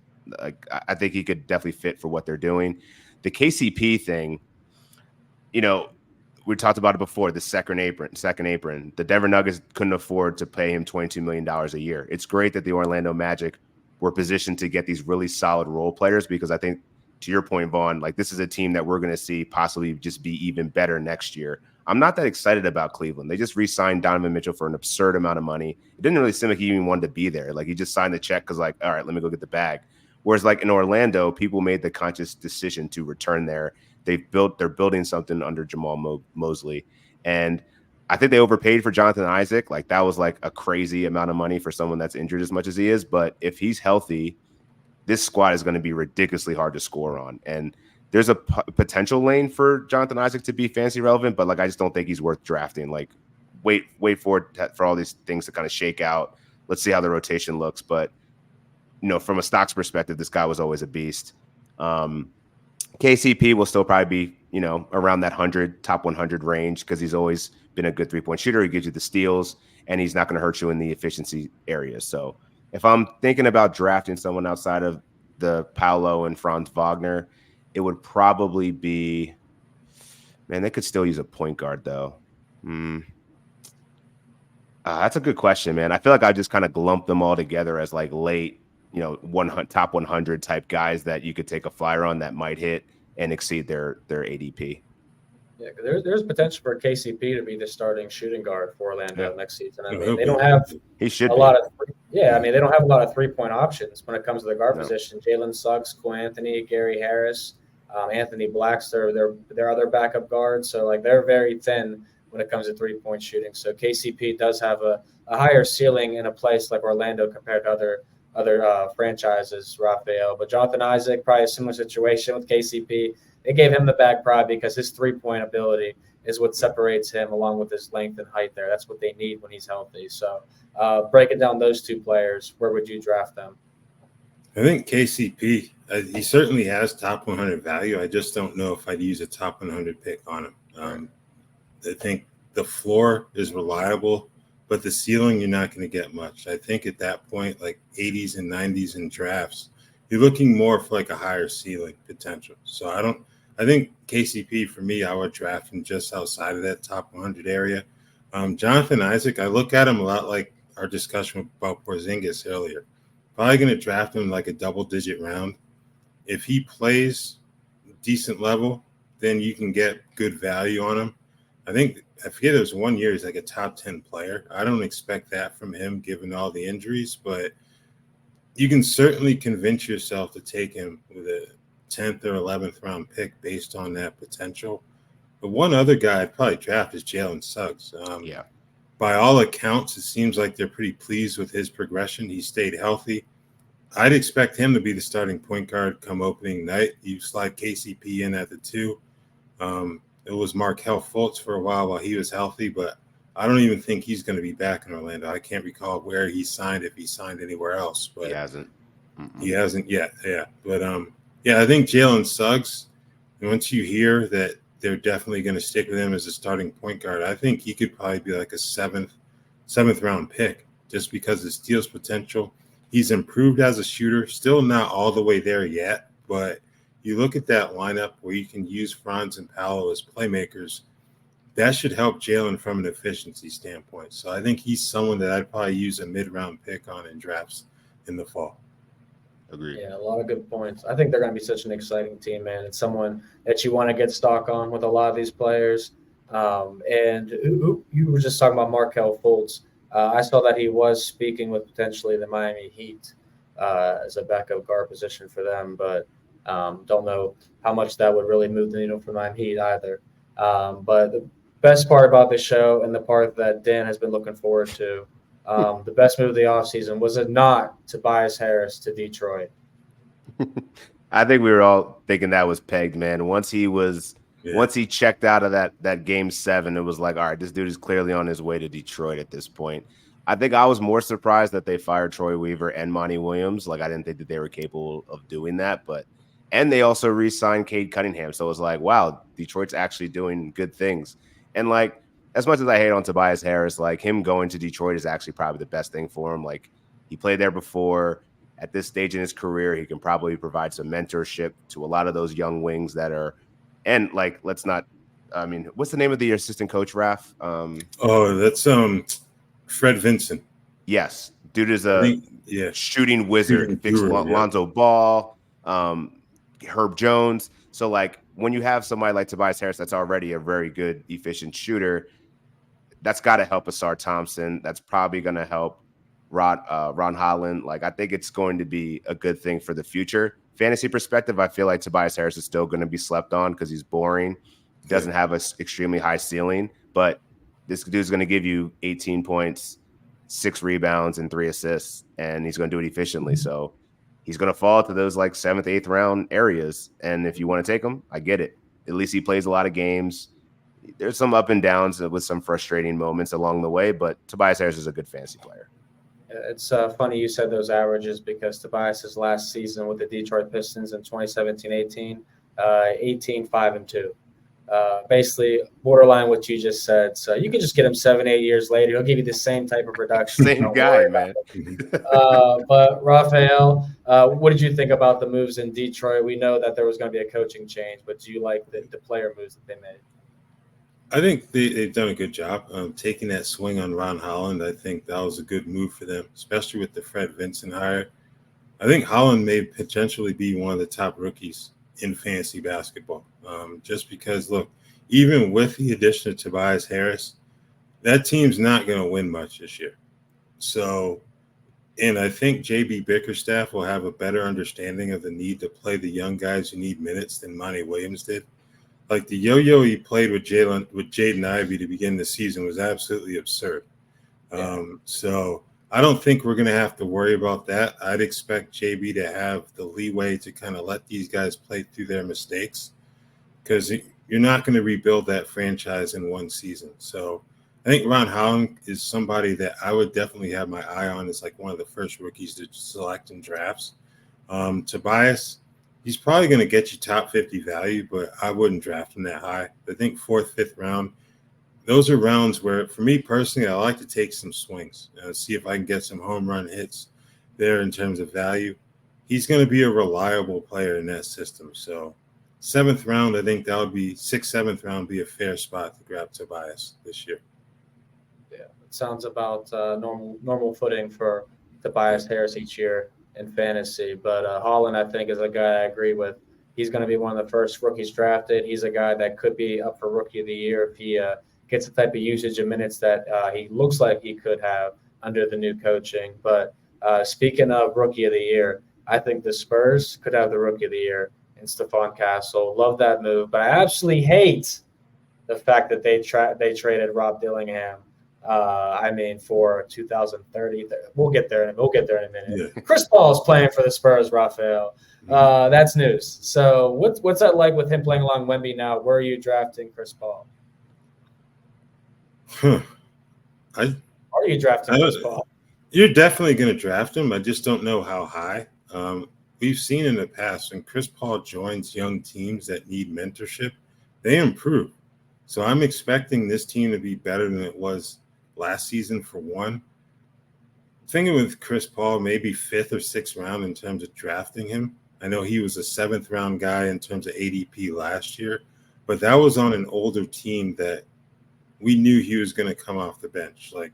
Speaker 2: I think he could definitely fit for what they're doing. The KCP thing, we talked about it before, the second apron. The Denver Nuggets couldn't afford to pay him $22 million a year. It's great that the Orlando Magic were positioned to get these really solid role players, because I think, to your point, Vaughn, like, this is a team that we're going to see possibly just be even better next year. I'm not that excited about Cleveland. They just re-signed Donovan Mitchell for an absurd amount of money. It didn't really seem like he even wanted to be there. Like, he just signed the check because, like, all right, let me go get the bag. Whereas, like, in Orlando, people made the conscious decision to return there. They're building something under Jamal Mosley. And I think they overpaid for Jonathan Isaac. Like, that was like a crazy amount of money for someone that's injured as much as he is. But if he's healthy, this squad is going to be ridiculously hard to score on. And there's a potential lane for Jonathan Isaac to be fantasy relevant, but like, I just don't think he's worth drafting. Like, wait for all these things to kind of shake out. Let's see how the rotation looks. But, from a stocks perspective, this guy was always a beast. KCP will still probably be, around that top 100 range, because he's always been a good 3-point shooter. He gives you the steals, and he's not going to hurt you in the efficiency areas. So if I'm thinking about drafting someone outside of the Paolo and Franz Wagner, it would probably be, man, they could still use a point guard, though. That's a good question, man. I feel like I just kind of lump them all together as like late, top 100 type guys that you could take a flyer on that might hit and exceed their ADP.
Speaker 1: Yeah, there's potential for KCP to be the starting shooting guard for Orlando next season. I mean, they don't have they don't have a lot of 3-point options when it comes to the guard position. Jalen Suggs, Cole Anthony, Gary Harris, Anthony Black's their other backup guards. So like, they're very thin when it comes to 3-point shooting. So KCP does have a higher ceiling in a place like Orlando compared to other franchises, Raphael. But Jonathan Isaac, probably a similar situation with KCP. They gave him the bag probably because his 3-point ability is what separates him, along with his length and height there. That's what they need when he's healthy. So breaking down those two players, where would you draft them?
Speaker 3: I think KCP, he certainly has top 100 value. I just don't know if I'd use a top 100 pick on him. I think the floor is reliable, but the ceiling, you're not going to get much. I think at that point, like 80s and 90s in drafts, you're looking more for like a higher ceiling potential. So I think KCP, for me, I would draft him just outside of that top 100 area. Jonathan Isaac, I look at him a lot like our discussion about Porzingis earlier. Probably going to draft him like a double-digit round. If he plays decent level, then you can get good value on him. I forget, it was 1 year he's like a top 10 player. I don't expect that from him given all the injuries, but you can certainly convince yourself to take him with a 10th or 11th round pick based on that potential. But one other guy I'd probably draft is Jalen Suggs. By all accounts, it seems like they're pretty pleased with his progression. He stayed healthy. I'd expect him to be the starting point guard come opening night. You slide KCP in at the 2. It was Markelle Fultz for a while he was healthy, but I don't even think he's going to be back in Orlando. I can't recall where he signed, if he signed anywhere else. But
Speaker 2: he hasn't.
Speaker 3: He hasn't yet, yeah. But, I think Jalen Suggs, once you hear that they're definitely going to stick with him as a starting point guard, I think he could probably be like a seventh round pick just because of steals potential. He's improved as a shooter, still not all the way there yet, but you look at that lineup where you can use Franz and Paolo as playmakers, that should help Jalen from an efficiency standpoint. So I think he's someone that I'd probably use a mid-round pick on in drafts in the fall.
Speaker 2: Agreed.
Speaker 1: Yeah, a lot of good points. I think they're going to be such an exciting team, man. It's someone that you want to get stock on with a lot of these players. And you were just talking about Markelle Fultz. I saw that he was speaking with potentially the Miami Heat as a backup guard position for them, but don't know how much that would really move the needle for Miami Heat either. But the best part about this show, and the part that Dan has been looking forward to, the best move of the offseason, was it not Tobias Harris to Detroit?
Speaker 2: I think we were all thinking that was pegged, man. Once he checked out of that game 7, it was like, all right, this dude is clearly on his way to Detroit at this point. I think I was more surprised that they fired Troy Weaver and Monty Williams. Like, I didn't think that they were capable of doing that, and they also re-signed Cade Cunningham. So it was like, wow, Detroit's actually doing good things. And like, as much as I hate on Tobias Harris, like him going to Detroit is actually probably the best thing for him. Like, he played there before. At this stage in his career, he can probably provide some mentorship to a lot of those young wings that are, and like, what's the name of the assistant coach, Raph?
Speaker 3: That's Fred Vincent.
Speaker 2: Yes. Dude is a shooting wizard. Fixed Lonzo Ball, Herb Jones. So like, when you have somebody like Tobias Harris that's already a very good, efficient shooter, that's got to help Asar Thompson. That's probably going to help Ron Holland. Like, I think it's going to be a good thing for the future. Fantasy perspective, I feel like Tobias Harris is still going to be slept on because he's boring. He doesn't have an extremely high ceiling, but this dude's going to give you 18 points, 6 rebounds, and 3 assists, and he's going to do it efficiently. So he's going to fall to those like 7th, 8th round areas. And if you want to take him, I get it. At least he plays a lot of games. There's some up and downs with some frustrating moments along the way, but Tobias Harris is a good fantasy player.
Speaker 1: It's funny you said those averages because Tobias's last season with the Detroit Pistons in 2017-18, 18, 5, and 2. Basically, borderline what you just said. So you can just get him 7, 8 years later. He'll give you the same type of production.
Speaker 2: Same guy, man.
Speaker 1: But Raphael, what did you think about the moves in Detroit? We know that there was going to be a coaching change, but do you like the player moves that they made?
Speaker 3: I think they've done a good job taking that swing on Ron Holland. I think that was a good move for them, especially with the Fred Vincent hire. I think Holland may potentially be one of the top rookies in fantasy basketball. Just because, look, even with the addition of Tobias Harris, that team's not going to win much this year. So, and I think JB Bickerstaff will have a better understanding of the need to play the young guys who need minutes than Monty Williams did. Like the yo-yo he played with Jaden Ivey to begin the season was absolutely absurd. So I don't think we're going to have to worry about that. I'd expect JB to have the leeway to kind of let these guys play through their mistakes because you're not going to rebuild that franchise in one season. So I think Ron Holland is somebody that I would definitely have my eye on as like one of the first rookies to select in drafts. Tobias, he's probably going to get you top 50 value, but I wouldn't draft him that high. I think 4th, 5th round, those are rounds where, for me personally, I like to take some swings, see if I can get some home run hits there in terms of value. He's going to be a reliable player in that system. So 7th round, I think that would be 6th, 7th round be a fair spot to grab Tobias this year.
Speaker 1: Yeah, it sounds about normal footing for Tobias Harris each year in fantasy, but Holland, I think, is a guy I agree with. He's going to be one of the first rookies drafted. He's a guy that could be up for Rookie of the Year if he gets the type of usage of minutes that he looks like he could have under the new coaching. But speaking of Rookie of the Year, I think the Spurs could have the Rookie of the Year in Stephon Castle. Love that move, but I absolutely hate the fact that they traded Rob Dillingham. For 2030, we'll get there in a minute. Yeah. Chris Paul is playing for the Spurs, Raphael. That's news. So what's that like with him playing along Wemby now? Where are you drafting Chris Paul? Are you drafting Chris Paul?
Speaker 3: You're definitely going to draft him. I just don't know how high. We've seen in the past when Chris Paul joins young teams that need mentorship, they improve. So I'm expecting this team to be better than it was last season for one. Thinking with Chris Paul, maybe 5th or 6th round in terms of drafting him. I know he was a 7th round guy in terms of ADP last year, but that was on an older team that we knew he was going to come off the bench. Like,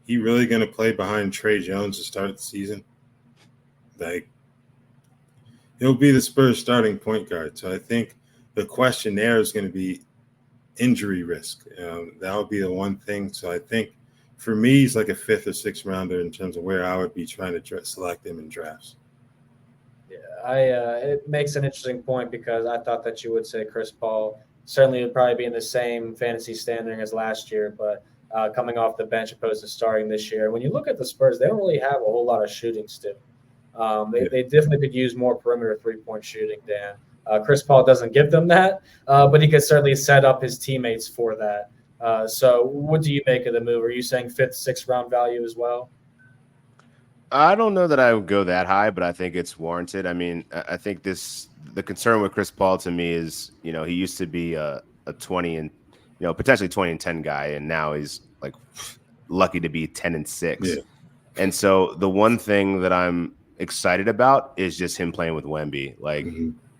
Speaker 3: he really going to play behind Trey Jones to start the season? Like, he'll be the Spurs starting point guard. So I think the question there is going to be injury risk. That would be the one thing. So I think for me, he's like a 5th or 6th rounder in terms of where I would be trying to select him in drafts.
Speaker 1: Yeah, it makes an interesting point because I thought that you would say Chris Paul certainly would probably be in the same fantasy standing as last year, but coming off the bench opposed to starting this year. When you look at the Spurs, they don't really have a whole lot of shooting still. They definitely could use more perimeter three-point shooting, Dan. Chris Paul doesn't give them that, but he could certainly set up his teammates for that. So what do you make of the move? Are you saying 5th, 6th round value as well?
Speaker 2: I don't know that I would go that high, but I think it's warranted. I mean, I think the concern with Chris Paul to me is, he used to be a 20 and, potentially 20 and 10 guy, and now he's like lucky to be 10 and 6.
Speaker 3: Yeah.
Speaker 2: And so the one thing that I'm excited about is just him playing with Wemby. Like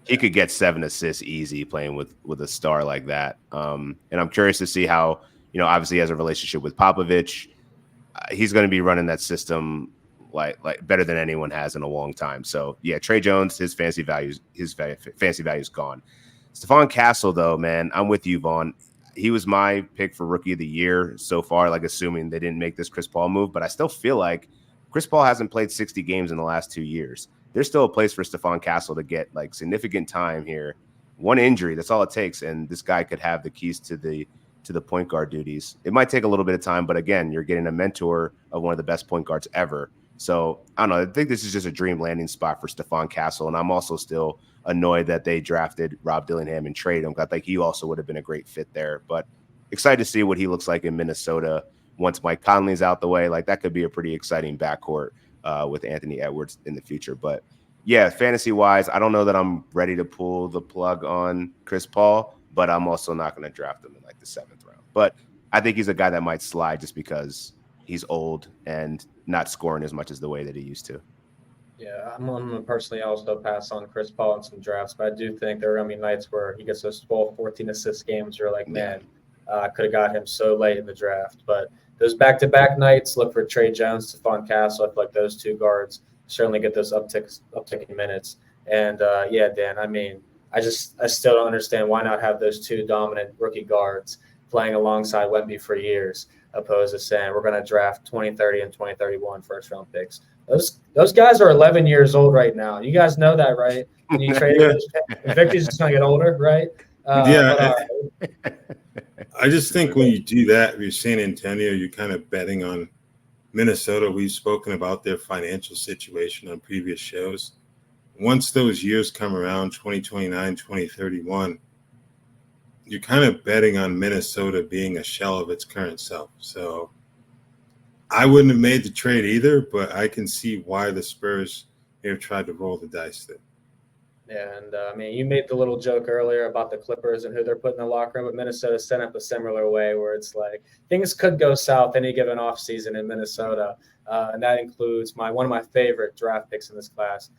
Speaker 2: he could get 7 assists easy playing with a star like that. And I'm curious to see how, obviously he has a relationship with Popovich. He's going to be running that system like better than anyone has in a long time. So yeah, Trey Jones, his fantasy value is gone. Stephon Castle, though, man, I'm with you, Vaughn. He was my pick for rookie of the year so far, like assuming they didn't make this Chris Paul move. But I still feel like Chris Paul hasn't played 60 games in the last 2 years. There's still a place for Stephon Castle to get like significant time here. One injury, that's all it takes. And this guy could have the keys to the point guard duties. It might take a little bit of time, but again, you're getting a mentor of one of the best point guards ever. So I don't know. I think this is just a dream landing spot for Stephon Castle. And I'm also still annoyed that they drafted Rob Dillingham and traded him. I think he also would have been a great fit there. But excited to see what he looks like in Minnesota once Mike Conley's out the way. Like that could be a pretty exciting backcourt with Anthony Edwards in the future. But yeah, fantasy-wise, I don't know that I'm ready to pull the plug on Chris Paul, but I'm also not going to draft him in like the 7th round. But I think he's a guy that might slide just because he's old and not scoring as much as the way that he used to.
Speaker 1: Yeah, I'm going to personally also pass on Chris Paul in some drafts, but I do think there are going to be nights where he gets those 12, 14 assist games. You're like, man, I could have got him so late in the draft. But those back-to-back nights, look for Trey Jones, Stephon Castle. I feel like those two guards certainly get those upticking minutes. And, yeah, Dan, I mean, I still don't understand why not have those two dominant rookie guards playing alongside Wemby for years, opposed to saying we're going to draft 2030 and 2031 first-round picks. Those guys are 11 years old right now. You guys know that, right? When you trade Victor's just going to get older, right?
Speaker 3: I just think when you do that, if you're San Antonio, you're kind of betting on Minnesota. We've spoken about their financial situation on previous shows. Once those years come around, 2029, 2031, you're kind of betting on Minnesota being a shell of its current self. So I wouldn't have made the trade either, but I can see why the Spurs have tried to roll the dice there.
Speaker 1: Yeah, and I mean, you made the little joke earlier about the Clippers and who they're putting in the locker room, but Minnesota set up a similar way where it's like things could go south any given offseason in Minnesota, and that includes one of my favorite draft picks in this class,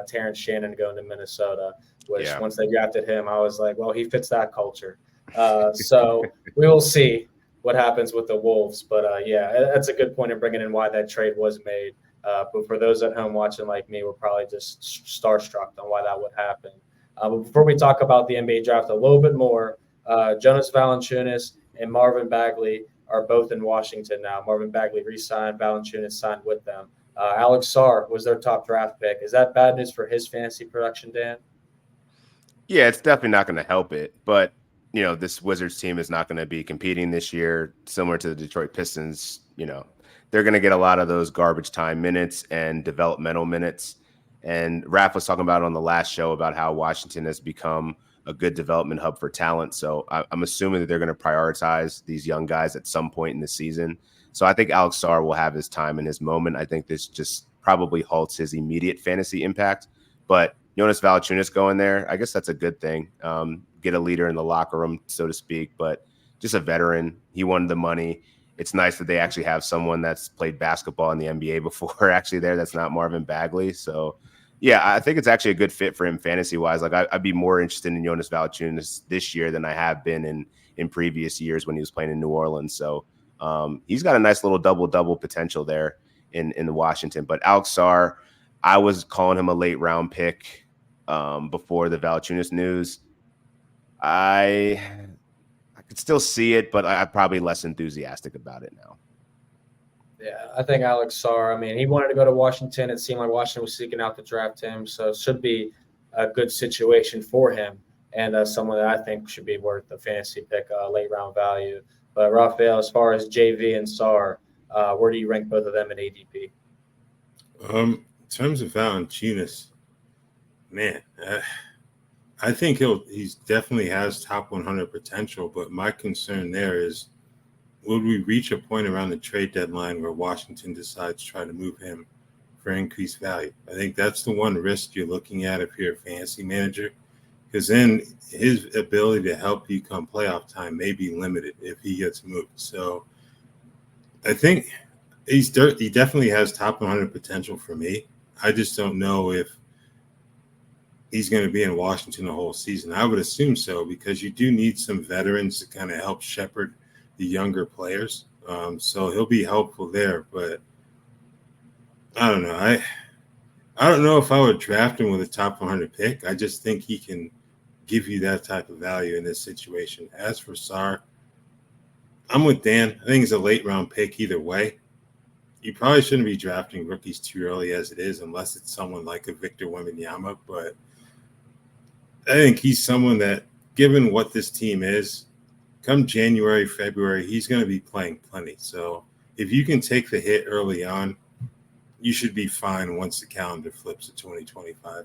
Speaker 1: Terrence Shannon going to Minnesota, which once they drafted him, I was like, well, he fits that culture. So we will see what happens with the Wolves. But, yeah, that's a good point in bringing in why that trade was made. But for those at home watching like me, we're probably just starstruck on why that would happen. But before we talk about the NBA draft a little bit more, Jonas Valanciunas and Marvin Bagley are both in Washington now. Marvin Bagley re-signed, Valanciunas signed with them. Alex Sarr was their top draft pick. Is that bad news for his fantasy production, Dan?
Speaker 2: Yeah, it's definitely not going to help it. But, this Wizards team is not going to be competing this year, similar to the Detroit Pistons. They're going to get a lot of those garbage time minutes and developmental minutes. And Raph was talking about on the last show about how Washington has become a good development hub for talent. So I'm assuming that they're going to prioritize these young guys at some point in the season. So I think Alex Sarr will have his time and his moment. I think this just probably halts his immediate fantasy impact. But Jonas Valanciunas going there, I guess that's a good thing. Get a leader in the locker room, so to speak, but just a veteran. He wanted the money. It's nice that they actually have someone that's played basketball in the NBA before actually there. That's not Marvin Bagley. So, yeah, I think it's actually a good fit for him fantasy-wise. Like, I'd be more interested in Jonas Valanciunas this year than I have been in previous years when he was playing in New Orleans. So, he's got a nice little double-double potential there in Washington. But Alex Sarr, I was calling him a late-round pick before the Valanciunas news. I could still see it, but I'm probably less enthusiastic about it now.
Speaker 1: Yeah, I think Alex Sarr, I mean, he wanted to go to Washington. It seemed like Washington was seeking out to draft him, so it should be a good situation for him and someone that I think should be worth the fantasy pick, late round value. But Raphael, as far as JV and Sarr, where do you rank both of them in ADP?
Speaker 3: terms of Valanciunas, man, I think he's definitely has top 100 potential. But my concern there is, would we reach a point around the trade deadline where Washington decides to try to move him for increased value? I think that's the one risk you're looking at if you're a fantasy manager, because then his ability to help you come playoff time may be limited if he gets moved. So I think he definitely has top 100 potential for me. I just don't know if he's going to be in Washington the whole season. I would assume so, because you do need some veterans to kind of help shepherd the younger players. So he'll be helpful there, but I don't know. I don't know if I would draft him with a top 100 pick. I just think he can give you that type of value in this situation. As for Sarr, I'm with Dan. I think he's a late round pick either way. You probably shouldn't be drafting rookies too early as it is, unless it's someone like a Victor Wembanyama. But I think he's someone that, given what this team is, come January, February, he's going to be playing plenty. So if you can take the hit early on, you should be fine once the calendar flips to 2025.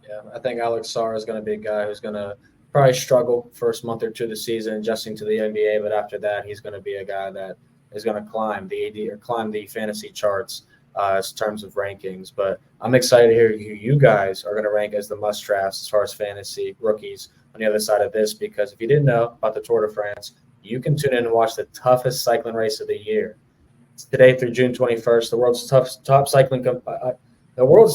Speaker 1: Yeah, I think Alex Sarr is going to be a guy who's going to probably struggle first month or two of the season adjusting to the NBA, but after that, he's going to be a guy that is going to climb the AD or climb the fantasy charts in terms of rankings. But I'm excited to hear who you guys are going to rank as the must drafts as far as fantasy rookies on the other side of this, because if you didn't know about the Tour de France, you can tune in and watch the toughest cycling race of the year. It's today through June 21st. The world's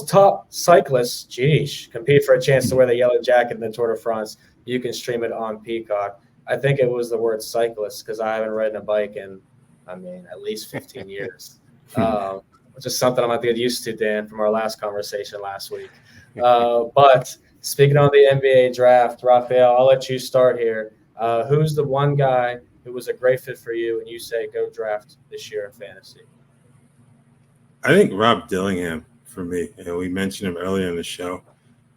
Speaker 1: top cyclists, compete for a chance to wear the yellow jacket in the Tour de France. You can stream it on Peacock. I think it was the word cyclist because I haven't ridden a bike in, at least 15 years. Which is something I'm going to get used to, Dan, from our last conversation last week. But speaking on the NBA draft, Raphielle, I'll let you start here. Who's the one guy who was a great fit for you and you say go draft this year in fantasy?
Speaker 3: I think Rob Dillingham for me. We mentioned him earlier in the show.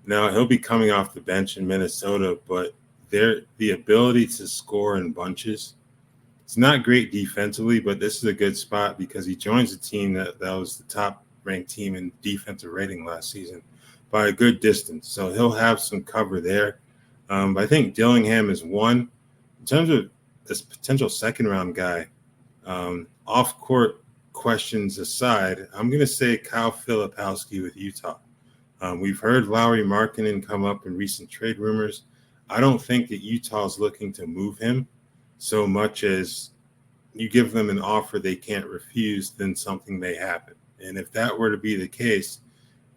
Speaker 3: Now, he'll be coming off the bench in Minnesota, but the ability to score in bunches, it's not great defensively, but this is a good spot because he joins a team that was the top-ranked team in defensive rating last season by a good distance. So he'll have some cover there. But I think Dillingham is one. In terms of this potential second-round guy, off-court questions aside, I'm going to say Kyle Filipowski with Utah. We've heard Lauri Markkanen come up in recent trade rumors. I don't think that Utah's looking to move him so much as you give them an offer they can't refuse, then something may happen. And if that were to be the case,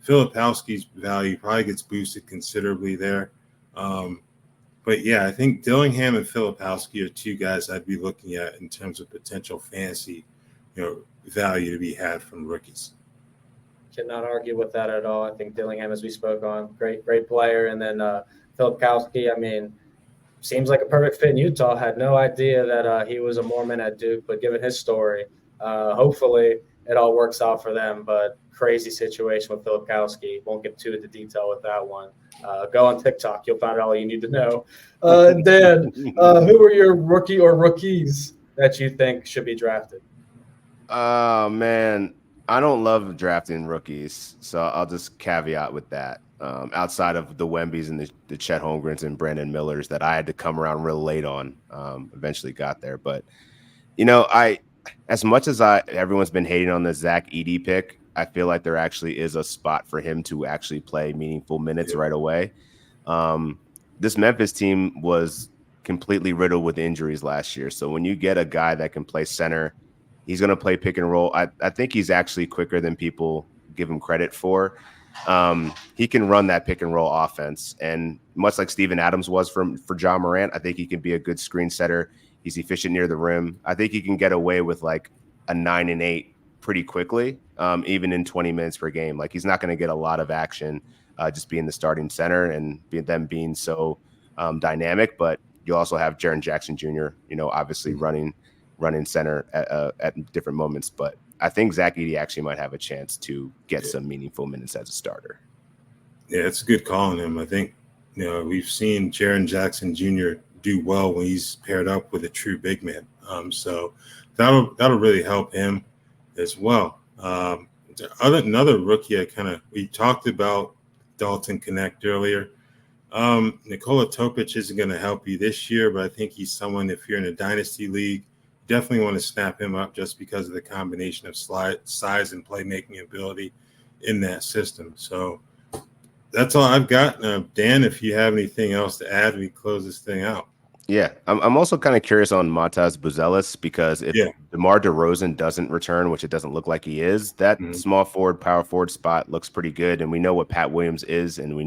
Speaker 3: Filipowski's value probably gets boosted considerably there. But yeah, I think Dillingham and Filipowski are two guys I'd be looking at in terms of potential fantasy, value to be had from rookies.
Speaker 1: Cannot argue with that at all. I think Dillingham, as we spoke on, great player. And then Filipowski, seems like a perfect fit in Utah. Had no idea that he was a Mormon at Duke, but given his story, hopefully it all works out for them. But crazy situation with Filipowski. Won't get too into detail with that one. Go on TikTok. You'll find out all you need to know. Dan, who are your rookie or rookies that you think should be drafted?
Speaker 2: Oh, man. I don't love drafting rookies, so I'll just caveat with that. Outside of the Wembys and the Chet Holmgrens and Brandon Millers that I had to come around real late on, eventually got there. But, as much as everyone's been hating on the Zach Edey pick, I feel like there actually is a spot for him to actually play meaningful minutes right away. This Memphis team was completely riddled with injuries last year. So when you get a guy that can play center, he's going to play pick and roll. I think he's actually quicker than people give him credit for. He can run that pick and roll offense. And much like Steven Adams was for John Morant, I think he can be a good screen setter. He's efficient near the rim. I think he can get away with like a 9 and 8 pretty quickly, even in 20 minutes per game. Like he's not going to get a lot of action just being the starting center and them being so dynamic. But you also have Jaren Jackson Jr., obviously running center at different moments. But I think Zach Edey actually might have a chance to get some meaningful minutes as a starter.
Speaker 3: Yeah, it's a good call on him. I think, we've seen Jaren Jackson Jr. do well when he's paired up with a true big man. So that'll really help him as well. Another rookie we talked about Dalton Connect earlier. Nikola Topic isn't going to help you this year, but I think he's someone, if you're in a dynasty league, definitely want to snap him up just because of the combination of size and playmaking ability in that system. So that's all I've got. Dan, if you have anything else to add, we close this thing out.
Speaker 2: Yeah, I'm also kind of curious on Matas Buzelis, because if DeMar DeRozan doesn't return, which it doesn't look like he is, that small forward, power forward spot looks pretty good. And we know what Pat Williams is, and we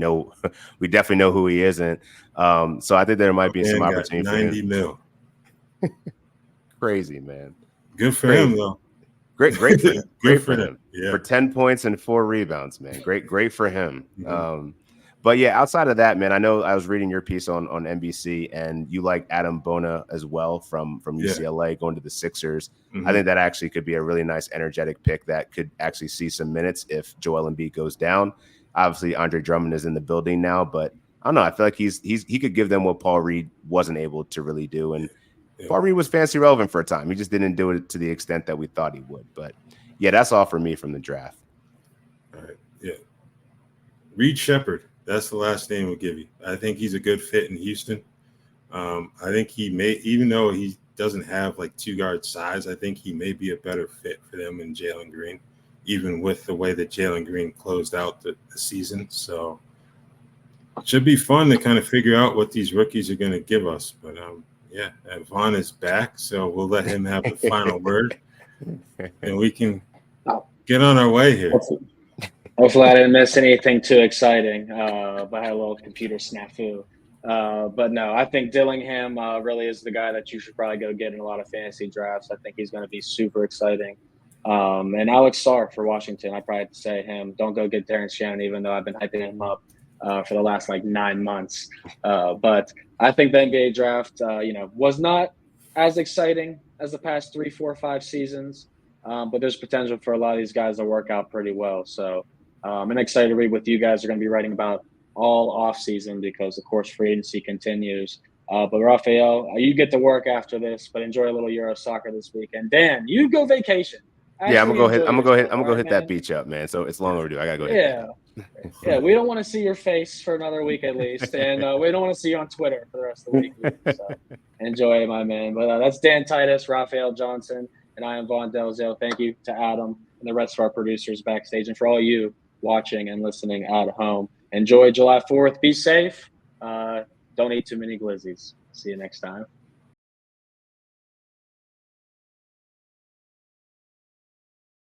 Speaker 2: definitely know who he isn't. So I think there might be some opportunity for him.
Speaker 3: 90 mil.
Speaker 2: Crazy, man.
Speaker 3: Good for him, though.
Speaker 2: Great for him. Great for him.
Speaker 3: Yeah.
Speaker 2: For 10 points and 4 rebounds, man. Great for him. But yeah, outside of that, man, I know I was reading your piece on NBC, and you like Adam Bona as well from UCLA going to the Sixers. I think that actually could be a really nice, energetic pick that could actually see some minutes if Joel Embiid goes down. Obviously, Andre Drummond is in the building now, but I don't know. I feel like he could give them what Paul Reed wasn't able to really do, and Paul Reed was fantasy relevant for a time. He just didn't do it to the extent that we thought he would. But yeah, that's all for me from the draft.
Speaker 3: All right. Yeah. Reed Shepherd. That's the last name we'll give you. I think he's a good fit in Houston. I think he may, even though he doesn't have like 2-guard size, I think he may be a better fit for them than Jalen Green, even with the way that Jalen Green closed out the season. So it should be fun to kind of figure out what these rookies are going to give us. But Vaughn is back, so we'll let him have the final word, and we can get on our way here.
Speaker 4: Hopefully I didn't miss anything too exciting, but I had a little computer snafu. But no, I think Dillingham really is the guy that you should probably go get in a lot of fantasy drafts. I think he's going to be super exciting. And Alex Sarr for Washington, I probably have to say him. Don't go get Terrence Shannon, even though I've been hyping him up for the last 9 months. But I think the NBA draft, was not as exciting as the past 3, 4, 5 seasons. But there's potential for a lot of these guys to work out pretty well. So I'm excited to read what you guys are going to be writing about all off season, because of course free agency continues. But Raphielle, you get to work after this, but enjoy a little Euro soccer this weekend. Dan, you go vacation. I'm gonna
Speaker 2: go hit that beach up, man. So it's long overdue. I gotta go.
Speaker 4: Yeah. We don't want to see your face for another week at least, and we don't want to see you on Twitter for the rest of the week. So enjoy, my man. But that's Dan Titus, Raphielle Johnson, and I am Vaughn Dalzell. Thank you to Adam and the rest of our producers backstage, and for all you watching and listening at home. Enjoy July 4th. Be safe. Don't eat too many glizzies. See you next time.